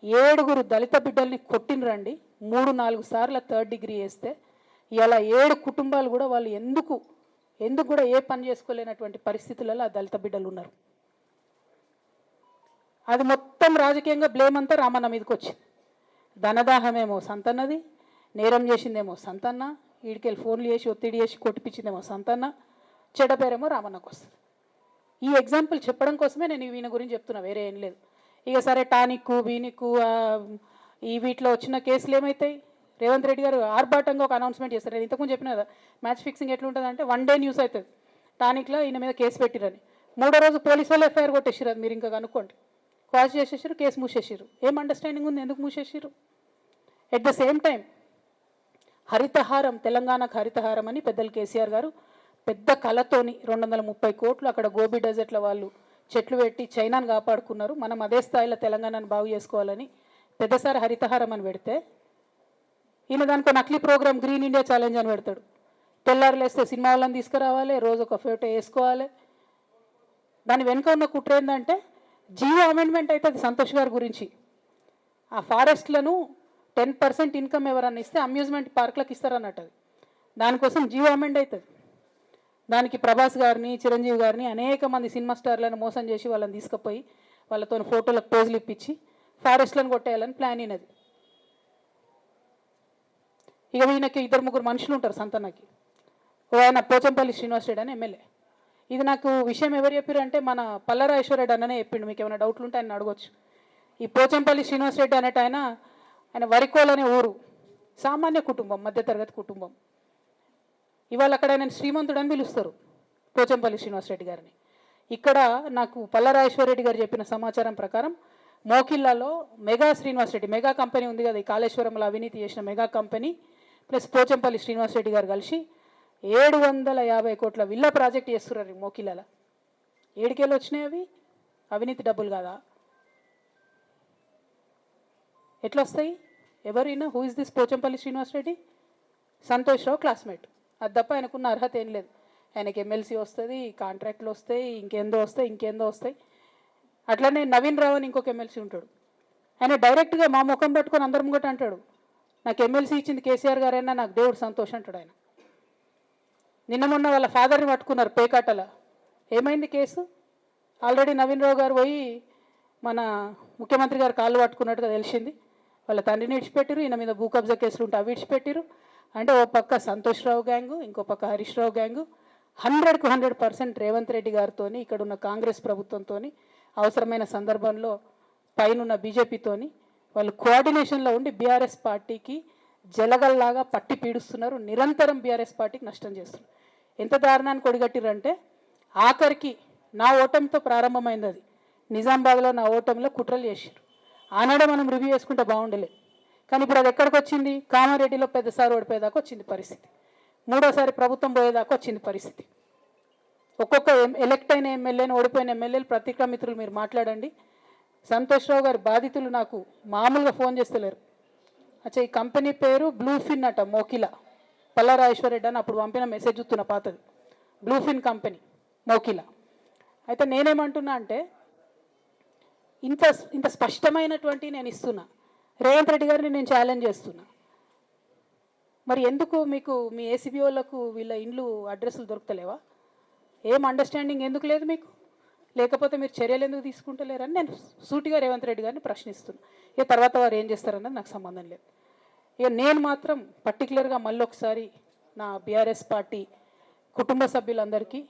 7 దళిత బిడ్డల్ని కొట్టినరండి. 3-4 సార్లు 3rd డిగ్రీ వేస్తే ఇలా 7 కుటుంబాలు కూడా వాళ్ళు ఎందుకు కూడా ఏ పని చేసుకోలేనటువంటి పరిస్థితులలో ఆ దళిత బిడ్డలు ఉన్నారు. అది మొత్తం రాజకీయంగా బ్లేమ్ అంతా రామన్న మీదకి వచ్చింది. ధనదాహమేమో సంతన్నది, నేరం చేసిందేమో సంతన్న, వీడికెళ్ళి ఫోన్లు చేసి ఒత్తిడి చేసి కొట్టిపించిందేమో సంతన్న, చెడ్డ పేరేమో రామన్నకు వస్తుంది. ఈ ఎగ్జాంపుల్ చెప్పడం కోసమే నేను ఈయన గురించి చెప్తున్నా, వేరే ఏం లేదు. ఇక సరే టానిక్కు వీనిక్కు ఈ వీటిలో వచ్చిన కేసులు ఏమవుతాయి? రేవంత్ రెడ్డి గారు ఆర్భాటంగా ఒక అనౌన్స్మెంట్ చేస్తారు. నేను ఇంతకుముందు చెప్పిన కదా, మ్యాచ్ ఫిక్సింగ్ ఎట్లుంటుంది అంటే 1 డే న్యూస్ అవుతుంది, టానిక్లో ఈయన మీద కేసు పెట్టిరని. 3వ రోజు పోలీసు వాళ్ళు ఎఫ్ఐఆర్ కొట్టేసారు. అది మీరు ఇంకా కనుక్కోండి. క్వాష్ చేసేసారు, కేసు మూసేసారు. ఏం అండర్స్టాండింగ్ ఉంది, ఎందుకు మూసేసారు? At the same time Harithaharam, తెలంగాణకు హరితహారం అని పెద్దలు కేసీఆర్ గారు పెద్ద కళతోని 230 కోట్లు అక్కడ గోబీ డెజర్ట్ల వాళ్ళు చెట్లు పెట్టి చైనాను కాపాడుకున్నారు. మనం అదే స్థాయిలో తెలంగాణను బాగు చేసుకోవాలని పెద్దసారి హరితహారం అని పెడితే ఈయన దానికి నకిలీ ప్రోగ్రామ్ గ్రీన్ ఇండియా ఛాలెంజ్ అని పెడతాడు. తెల్లారులు వేస్తే సినిమా వాళ్ళని తీసుకురావాలి, రోజు ఒక ఫోటో వేసుకోవాలి. దాని వెనుక ఉన్న కుట్ర ఏంటంటే జియో అమెండ్మెంట్ అవుతుంది సంతోష్ గారి గురించి. ఆ ఫారెస్ట్లను 10% ఇన్కమ్ ఎవరన్నా ఇస్తే అమ్యూజ్మెంట్ పార్క్లకు ఇస్తారన్నట్టు. దానికోసం జియో అమెండ్ అవుతుంది. దానికి ప్రభాస్ గారిని, చిరంజీవి గారిని, అనేక మంది సినిమా స్టార్లను మోసం చేసి వాళ్ళని తీసుకుపోయి వాళ్ళతో ఫోటోలకు పోజులు ఇప్పించి ఫారెస్ట్లను కొట్టేయాలని ప్లాన్ అయినది. ఇక ఈయనకి 2-3 మనుషులు ఉంటారు సంతనకి. ఆయన పోచంపల్లి శ్రీనివాస్ రెడ్డి అని ఎమ్మెల్యే. ఇది నాకు విషయం ఎవరు చెప్పారు అంటే మన పల్లరాజేశ్వర రెడ్డి అన్ననే చెప్పిండు. మీకు ఏమైనా డౌట్లు ఉంటే ఆయన అడగొచ్చు. ఈ పోచంపల్లి శ్రీనివాసరెడ్డి అనేట ఆయన వరికోల్ అనే ఊరు, సామాన్య కుటుంబం, మధ్యతరగతి కుటుంబం. ఇవాళ అక్కడ ఆయన శ్రీమంతుడు అని పిలుస్తారు పోచంపల్లి శ్రీనివాసరెడ్డి గారిని. ఇక్కడ నాకు పల్లరాజేశ్వరరెడ్డి గారు చెప్పిన సమాచారం ప్రకారం మోకిల్లాలో మెగా శ్రీనివాసరెడ్డి, మెగా కంపెనీ ఉంది కదా, ఈ కాళేశ్వరంలో అవినీతి చేసిన మెగా కంపెనీ ప్లస్ పోచంపల్లి శ్రీనివాసరెడ్డి గారు కలిసి 750 కోట్ల విల్లా ప్రాజెక్ట్ చేస్తున్నారు మోకిల్లాలో. ఏడికెళ్ళి వచ్చినాయి అవి? అవినీతి డబ్బులు కాదా? ఎట్లా వస్తాయి? ఎవరైనా who is this Pochampalli Srinivas Reddy? Santosh Rao classmate, అది తప్ప ఆయనకున్న అర్హత ఏం లేదు. ఆయనకి ఎమ్మెల్సీ వస్తుంది, కాంట్రాక్ట్లు వస్తాయి, ఇంకేందో వస్తాయి. అట్లనే నవీన్ రావు అని ఇంకొక ఎమ్మెల్సీ ఉంటాడు. ఆయన డైరెక్ట్గా మా ముఖం పట్టుకొని అందరి ముంగట అంటాడు, నాకు ఎమ్మెల్సీ ఇచ్చింది కేసీఆర్ గారైనా నాకు దేవుడు సంతోషం అంటాడు ఆయన. నిన్న మొన్న వాళ్ళ ఫాదర్ని పట్టుకున్నారు పేకాటల. ఏమైంది కేసు? ఆల్రెడీ నవీన్ రావు గారు పోయి మన ముఖ్యమంత్రి గారు కాళ్ళు పట్టుకున్నట్టుగా తెలిసింది. వాళ్ళ తండ్రిని విడిచిపెట్టిరు, ఈయన మీద భూ కబ్జా కేసులు ఉంటే అవి విడిచిపెట్టిరు. అంటే ఓ పక్క సంతోష్ రావు గ్యాంగు, ఇంకో పక్క హరీష్ రావు గ్యాంగు 100కు 100% రేవంత్ రెడ్డి గారితో, ఇక్కడ ఉన్న కాంగ్రెస్ ప్రభుత్వంతో, అవసరమైన సందర్భంలో పైనున్న బీజేపీతోని వాళ్ళు కోఆర్డినేషన్లో ఉండి బీఆర్ఎస్ పార్టీకి జలగల్లాగా పట్టి పీడుస్తున్నారు. నిరంతరం బీఆర్ఎస్ పార్టీకి నష్టం చేస్తున్నారు. ఎంత దారుణానికి ఒడిగట్టిరంటే ఆఖరికి నా ఓటమితో ప్రారంభమైంది అది. నిజామాబాద్లో నా ఓటమిలో కుట్రలు చేశారు. ఆనాడే మనం రివ్యూ చేసుకుంటే బాగుండలేదు. కానీ ఇప్పుడు అది ఎక్కడికి వచ్చింది? కామారెడ్డిలో పెద్దసారి ఓడిపోయేదాకా వచ్చింది పరిస్థితి. మూడోసారి ప్రభుత్వం పోయేదాకా వచ్చింది పరిస్థితి. ఒక్కొక్క ఎలక్ట్ అయిన ఎమ్మెల్యేని, ఓడిపోయిన ఎమ్మెల్యేలు పత్రికా మిత్రులు మీరు మాట్లాడండి. సంతోష్ రావు గారి బాధితులు నాకు మామూలుగా ఫోన్ చేస్తలేరు. అచ్చా, ఈ కంపెనీ పేరు బ్లూఫిన్ అట, మోకిలా. పల్లరాజేశ్వరరెడ్డి అని అప్పుడు పంపిన మెసేజ్ చూస్తున్న పాతది, బ్లూఫిన్ కంపెనీ మోకిలా. అయితే నేనేమంటున్నా అంటే ఇంత స్పష్టమైనటువంటి నేను ఇస్తున్నా, రేవంత్ రెడ్డి గారిని నేను ఛాలెంజ్ చేస్తున్నా. మరి ఎందుకు మీకు మీ ఏసీబీ వాళ్ళకు వీళ్ళ ఇండ్లు అడ్రస్లు దొరుకుతలేవా? ఏం అండర్స్టాండింగ్ ఎందుకు లేదు మీకు? లేకపోతే మీరు చర్యలు ఎందుకు తీసుకుంటలేరని నేను సూటిగా రేవంత్ రెడ్డి గారిని ప్రశ్నిస్తున్నా. ఇక తర్వాత వారు ఏం చేస్తారన్నది నాకు సంబంధం లేదు. ఇక నేను మాత్రం పర్టికులర్గా మళ్ళీ ఒకసారి నా బీఆర్ఎస్ పార్టీ కుటుంబ సభ్యులందరికీ,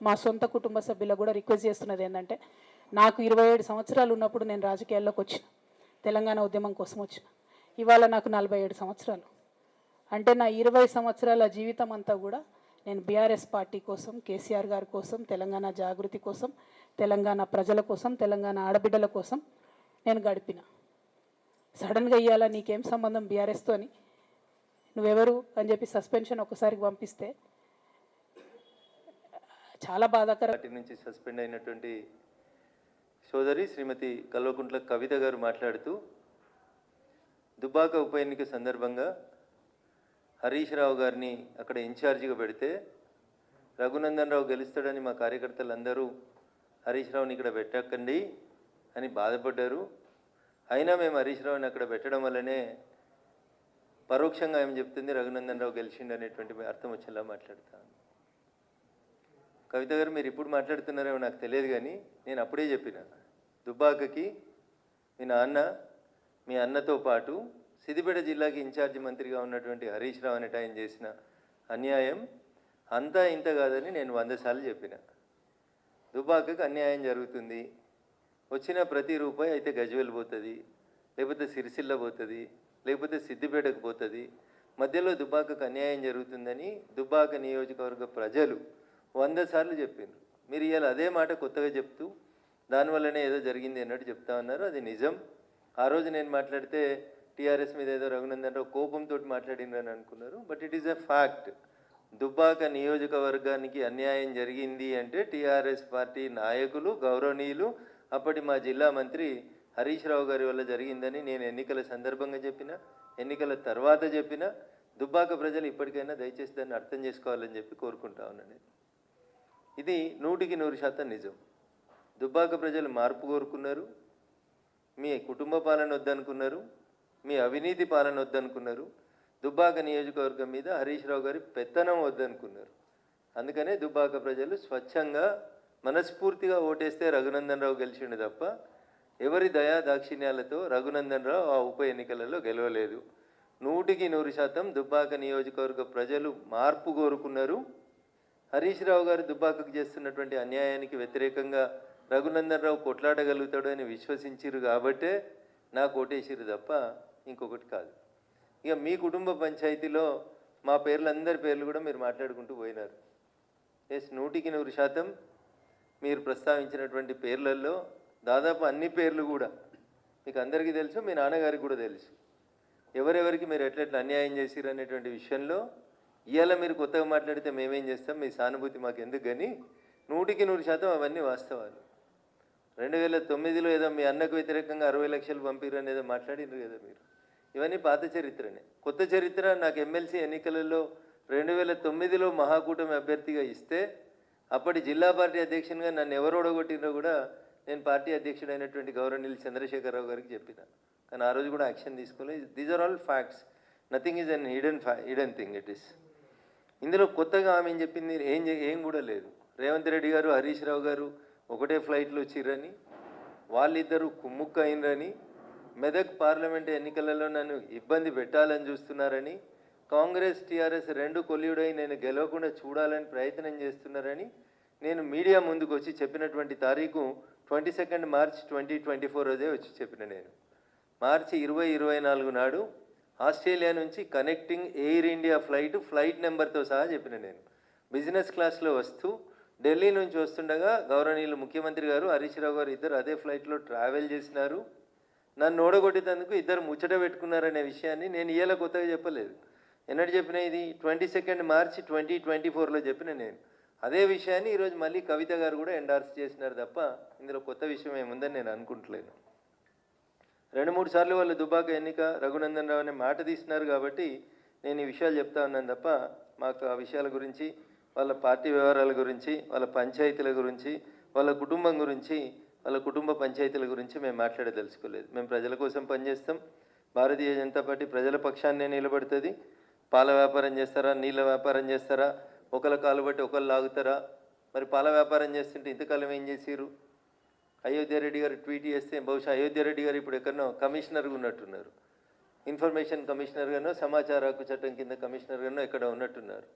మా సొంత కుటుంబ సభ్యులకు కూడా రిక్వెస్ట్ చేస్తున్నది ఏంటంటే, నాకు 27 సంవత్సరాలు ఉన్నప్పుడు నేను రాజకీయాల్లోకి వచ్చిన, తెలంగాణ ఉద్యమం కోసం వచ్చిన. ఇవాళ నాకు 47 సంవత్సరాలు. అంటే నా 20 సంవత్సరాల జీవితం అంతా కూడా నేను బీఆర్ఎస్ పార్టీ కోసం, కేసీఆర్ గారి కోసం, తెలంగాణ జాగృతి కోసం, తెలంగాణ ప్రజల కోసం, తెలంగాణ ఆడబిడ్డల కోసం నేను గడిపిన. సడన్గా ఇవ్వాలా నీకేం సంబంధం బీఆర్ఎస్తో అని, నువ్వెవరు అని చెప్పి సస్పెన్షన్ ఒకసారికి పంపిస్తే చాలా బాధాకరం. పార్టీ నుంచి సస్పెండ్ అయినటువంటి సోదరి శ్రీమతి కల్వకుంట్ల కవిత గారు మాట్లాడుతూ, దుబ్బాక ఉప ఎన్నిక సందర్భంగా హరీష్ రావు గారిని అక్కడ ఇన్ఛార్జిగా పెడితే రఘునందన్ రావు గెలుస్తాడని మా కార్యకర్తలందరూ హరీష్ రావుని ఇక్కడ పెట్టకండి అని బాధపడ్డారు. అయినా మేము హరీష్ రావుని అక్కడ పెట్టడం వల్లనే పరోక్షంగా ఏం చెప్తుంది రఘునందన్ రావు గెలిచిండు అనేటువంటి అర్థం వచ్చేలా మాట్లాడతాను. కవిత గారు, మీరు ఇప్పుడు మాట్లాడుతున్నారేమో నాకు తెలియదు, కానీ నేను అప్పుడే చెప్పిన, దుబ్బాకకి మీ అన్నతో పాటు సిద్దిపేట జిల్లాకి ఇన్ఛార్జి మంత్రిగా ఉన్నటువంటి హరీష్ రావు అనేట ఆయన చేసిన అన్యాయం అంతా ఇంత కాదని నేను 100 సార్లు చెప్పిన. దుబ్బాకకు అన్యాయం జరుగుతుంది, వచ్చిన ప్రతి రూపాయి అయితే గజ్వేల్ పోతుంది, లేకపోతే సిరిసిల్ల పోతుంది, లేకపోతే సిద్దిపేటకు పోతుంది. మధ్యలో దుబ్బాకకు అన్యాయం జరుగుతుందని దుబ్బాక నియోజకవర్గ ప్రజలు 100 సార్లు చెప్పిండ్రు. మీరు ఇవాళ అదే మాట కొత్తగా చెప్తూ దానివల్లనే ఏదో జరిగింది అన్నట్టు చెప్తా ఉన్నారు. అది నిజం. ఆ రోజు నేను మాట్లాడితే టీఆర్ఎస్ మీద ఏదో రఘునందన్ రావు కోపంతో మాట్లాడిందని అనుకున్నారు. But it is a fact. Dubbaka నియోజకవర్గానికి అన్యాయం జరిగింది అంటే టీఆర్ఎస్ పార్టీ నాయకులు, గౌరవనీయులు, అప్పటి మా జిల్లా మంత్రి హరీష్ రావు గారి వల్ల జరిగిందని నేను ఎన్నికల సందర్భంగా చెప్పిన, ఎన్నికల తర్వాత చెప్పిన. దుబ్బాక ప్రజలు ఇప్పటికైనా దయచేసి దాన్ని అర్థం చేసుకోవాలని చెప్పి కోరుకుంటా ఉన్నాను. ఇది 100% నిజం. దుబ్బాక ప్రజలు మార్పు కోరుకున్నారు. మీ కుటుంబ పాలన వద్దనుకున్నారు, మీ అవినీతి పాలన వద్దనుకున్నారు, దుబ్బాక నియోజకవర్గం మీద హరీష్ రావు గారి పెత్తనం వద్దనుకున్నారు. అందుకనే దుబ్బాక ప్రజలు స్వచ్ఛంగా మనస్ఫూర్తిగా ఓటేస్తే రఘునందన్ రావు గెలిచిండు తప్ప ఎవరి దయా దాక్షిణ్యాలతో రఘునందన్ రావు ఆ ఉప ఎన్నికలలో గెలవలేదు. 100% దుబ్బాక నియోజకవర్గ ప్రజలు మార్పు కోరుకున్నారు. హరీష్ రావు గారు దుబ్బాకకు చేస్తున్నటువంటి అన్యాయానికి వ్యతిరేకంగా రఘునందన్ రావు కొట్లాడగలుగుతాడు అని విశ్వసించిరు కాబట్టే నాకు ఓటేసిరు తప్ప ఇంకొకటి కాదు. ఇక మీ కుటుంబ పంచాయతీలో మా పేర్లు అందరి పేర్లు కూడా మీరు మాట్లాడుకుంటూ పోయినారు. ఎస్, 100% మీరు ప్రస్తావించినటువంటి పేర్లలో దాదాపు అన్ని పేర్లు కూడా మీకు అందరికీ తెలుసు, మీ నాన్నగారికి కూడా తెలుసు. ఎవరెవరికి మీరు ఎట్లెట్లా అన్యాయం చేసిరు అనేటువంటి విషయంలో ఇవాళ మీరు కొత్తగా మాట్లాడితే మేమేం చేస్తాం, మీ సానుభూతి మాకు ఎందుకు, కానీ 100% అవన్నీ వాస్తవాలు. 2009లో ఏదో మీ అన్నకు వ్యతిరేకంగా 60 లక్షలు పంపిరు అనేదో మాట్లాడినారు కదా మీరు. ఇవన్నీ పాత చరిత్రనే. కొత్త చరిత్ర నాకు ఎమ్మెల్సీ ఎన్నికలలో 2009లో మహాకూటమి అభ్యర్థిగా ఇస్తే అప్పటి జిల్లా పార్టీ అధ్యక్షునిగా నన్ను ఎవరు ఓడగొట్టినో కూడా నేను పార్టీ అధ్యక్షుడైనటువంటి గౌరవనీయులు చంద్రశేఖరరావు గారికి చెప్పిన. కానీ ఆ రోజు కూడా యాక్షన్ తీసుకోలేదు. These are all facts, nothing is unhidden thing it is. ఇందులో కొత్తగా ఆమె ఏం చెప్పింది ఏం కూడా లేదు. రేవంత్ రెడ్డి గారు హరీష్ రావు గారు ఒకటే ఫ్లైట్లో వచ్చిర్రని, వాళ్ళిద్దరూ కుమ్ముక్క అయినరని, మెదక్ పార్లమెంట్ ఎన్నికలలో నన్ను ఇబ్బంది పెట్టాలని చూస్తున్నారని, కాంగ్రెస్ టీఆర్ఎస్ రెండు కొల్లుడై నేను గెలవకుండా చూడాలని ప్రయత్నం చేస్తున్నారని నేను మీడియా ముందుకు వచ్చి చెప్పినటువంటి తారీఖు 22 మార్చ్ 2024 రోజే వచ్చి చెప్పిన. నేను మార్చి 2024 నాడు ఆస్ట్రేలియా నుంచి కనెక్టింగ్ ఎయిర్ ఇండియా ఫ్లైట్ నెంబర్తో సహా చెప్పిన. నేను బిజినెస్ క్లాస్లో వస్తూ ఢిల్లీ నుంచి వస్తుండగా గౌరవనీయులు ముఖ్యమంత్రి గారు హరీష్ రావు గారు ఇద్దరు అదే ఫ్లైట్లో ట్రావెల్ చేసినారు. నన్ను ఓడగొట్టేందుకు ఇద్దరు ముచ్చట పెట్టుకున్నారనే విషయాన్ని నేను ఇవాళ కొత్తగా చెప్పలేదు. ఎన్నటి చెప్పిన, ఇది 22 మార్చి 2024లో చెప్పిన. నేను అదే విషయాన్ని ఈరోజు మళ్ళీ కవిత గారు కూడా ఎండార్స్ చేసినారు తప్ప ఇందులో కొత్త విషయం ఏముందని నేను అనుకుంటలేను. 2-3 సార్లు వాళ్ళు దుబాక ఎన్నిక రఘునందన్ రావు అనే మాట తీసినారు కాబట్టి నేను ఈ విషయాలు చెప్తా ఉన్నాను తప్ప మాకు ఆ విషయాల గురించి, వాళ్ళ పార్టీ వ్యవహారాల గురించి, వాళ్ళ పంచాయతీల గురించి, వాళ్ళ కుటుంబం గురించి, వాళ్ళ కుటుంబ పంచాయతీల గురించి మేము మాట్లాడదలుచుకోలేదు. మేము ప్రజల కోసం పనిచేస్తాం. భారతీయ జనతా పార్టీ ప్రజల పక్షాన్నే నిలబడుతుంది. పాల వ్యాపారం చేస్తారా, నీళ్ళ వ్యాపారం చేస్తారా, ఒకళ్ళ కాలు బట్టి ఒకళ్ళు లాగుతారా? మరి పాల వ్యాపారం చేస్తుంటే ఇంతకాలం ఏం చేసిరు? అయోధ్య రెడ్డి గారు ట్వీట్ చేస్తే బహుశా అయోధ్య రెడ్డి గారు ఇప్పుడు ఎక్కడనో కమిషనర్గా ఉన్నట్టున్నారు. ఇన్ఫర్మేషన్ కమిషనర్గానో సమాచార హక్కు చట్టం కింద కమిషనర్గానో ఎక్కడ ఉన్నట్టున్నారు.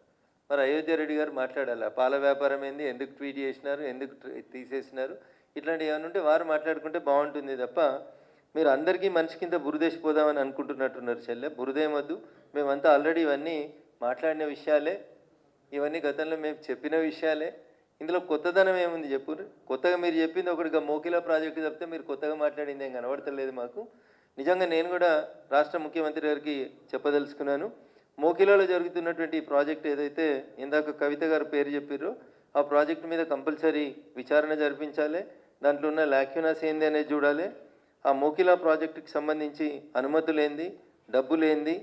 మరి అయోధ్య రెడ్డి గారు మాట్లాడాలి, పాల వ్యాపారం ఏంది, ఎందుకు ట్వీట్ చేసినారు, ఎందుకు తీసేసినారు, ఇట్లాంటివి ఏమైనా ఉంటే వారు మాట్లాడుకుంటే బాగుంటుంది తప్ప మీరు అందరికీ మనిషి కింద బురదేసిపోదామని అనుకుంటున్నట్టున్నారు. చెల్లె, బురదేమొద్దు. మేమంతా ఆల్రెడీ ఇవన్నీ మాట్లాడిన విషయాలే, ఇవన్నీ గతంలో మేము చెప్పిన విషయాలే. ఇందులో కొత్తదనం ఏముంది చెప్పు? కొత్తగా మీరు చెప్పింది ఒకటిగా మోకిలా ప్రాజెక్టు తప్పితే మీరు కొత్తగా మాట్లాడింది ఏం కనబడతలేదు మాకు. నిజంగా నేను కూడా రాష్ట్ర ముఖ్యమంత్రి గారికి చెప్పదలుచుకున్నాను, మోకిలాలో జరుగుతున్నటువంటి ఈ ప్రాజెక్ట్ ఏదైతే ఇందాక కవిత గారు పేరు చెప్పారో ఆ ప్రాజెక్టు మీద కంపల్సరీ విచారణ జరిపించాలి. దాంట్లో ఉన్న లాక్యునాస్ ఏంది అనేది చూడాలి. ఆ మోకిలా ప్రాజెక్టుకి సంబంధించి అనుమతులేంది, డబ్బులేంది,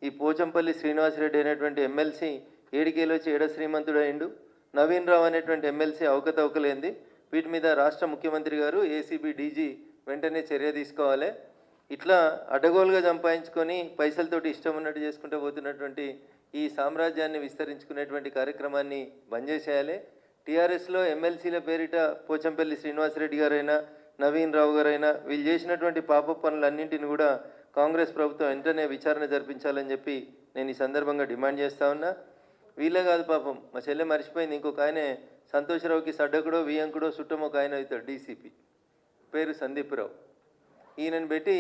ఈ పోచంపల్లి శ్రీనివాసరెడ్డి అనేటువంటి ఎమ్మెల్సీ ఏడికేలో వచ్చి ఏడ శ్రీమంతుడైండు, నవీన్ రావు అనేటువంటి ఎమ్మెల్సీ అవకతవకలేంది, వీటి మీద రాష్ట్ర ముఖ్యమంత్రి గారు ఏసీబీ డీజీ వెంటనే చర్య తీసుకోవాలి. ఇట్లా అడ్డగోలుగా సంపాదించుకొని పైసలతోటి ఇష్టం ఉన్నట్టు చేసుకుంటూ పోతున్నటువంటి ఈ సామ్రాజ్యాన్ని విస్తరించుకునేటువంటి కార్యక్రమాన్ని బంద్ చేసేయాలి. టీఆర్ఎస్లో ఎమ్మెల్సీల పేరిట పోచంపల్లి శ్రీనివాసరెడ్డి గారైనా నవీన్ రావు గారైనా వీళ్ళు చేసినటువంటి పాప పనులన్నింటిని కూడా కాంగ్రెస్ ప్రభుత్వం వెంటనే విచారణ జరిపించాలని చెప్పి నేను ఈ సందర్భంగా డిమాండ్ చేస్తా ఉన్నా. వీళ్ళే కాదు పాపం, మా చెల్లె మర్చిపోయింది, ఇంకొక ఆయనే సంతోషరావుకి సడ్డకుడో వియంకుడో చుట్టమో ఒక ఆయన అవుతాడు, డీసీపీ పేరు సందీప్ రావు. ఈయనను పెట్టి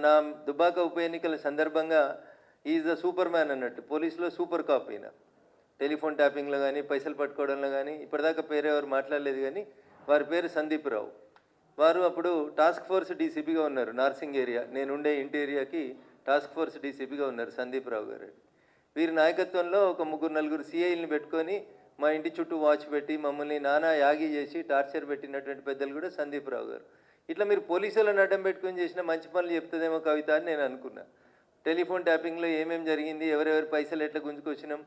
నా దుబాక ఉప ఎన్నికల సందర్భంగా ఈజ్ ద సూపర్ మ్యాన్ అన్నట్టు, పోలీసులో సూపర్ కాప్. ఈయన టెలిఫోన్ ట్యాపింగ్లో కానీ పైసలు పట్టుకోవడంలో కానీ ఇప్పటిదాకా పేరు ఎవరు మాట్లాడలేదు, కానీ వారి పేరు సందీప్ రావు. వారు అప్పుడు టాస్క్ ఫోర్స్ డీసీపీగా ఉన్నారు. నార్సింగ్ ఏరియా, నేనుండే ఇంటి ఏరియాకి టాస్క్ ఫోర్స్ డీసీపీగా ఉన్నారు సందీప్ రావు గారు. వీరి నాయకత్వంలో ఒక 3-4 సిఐల్ని పెట్టుకొని మా ఇంటి చుట్టూ వాచ్ పెట్టి మమ్మల్ని నానా యాగి చేసి టార్చర్ పెట్టినటువంటి పెద్దలు కూడా సందీప్ రావు గారు. ఇట్లా మీరు పోలీసులను అడ్డం పెట్టుకొని చేసిన మంచి పనులు చెప్తుందేమో కవిత అని నేను అనుకున్నా. టెలిఫోన్ ట్యాపింగ్లో ఏమేమి జరిగింది, ఎవరెవరి పైసలు ఎట్లా గుంజుకొచ్చినాం,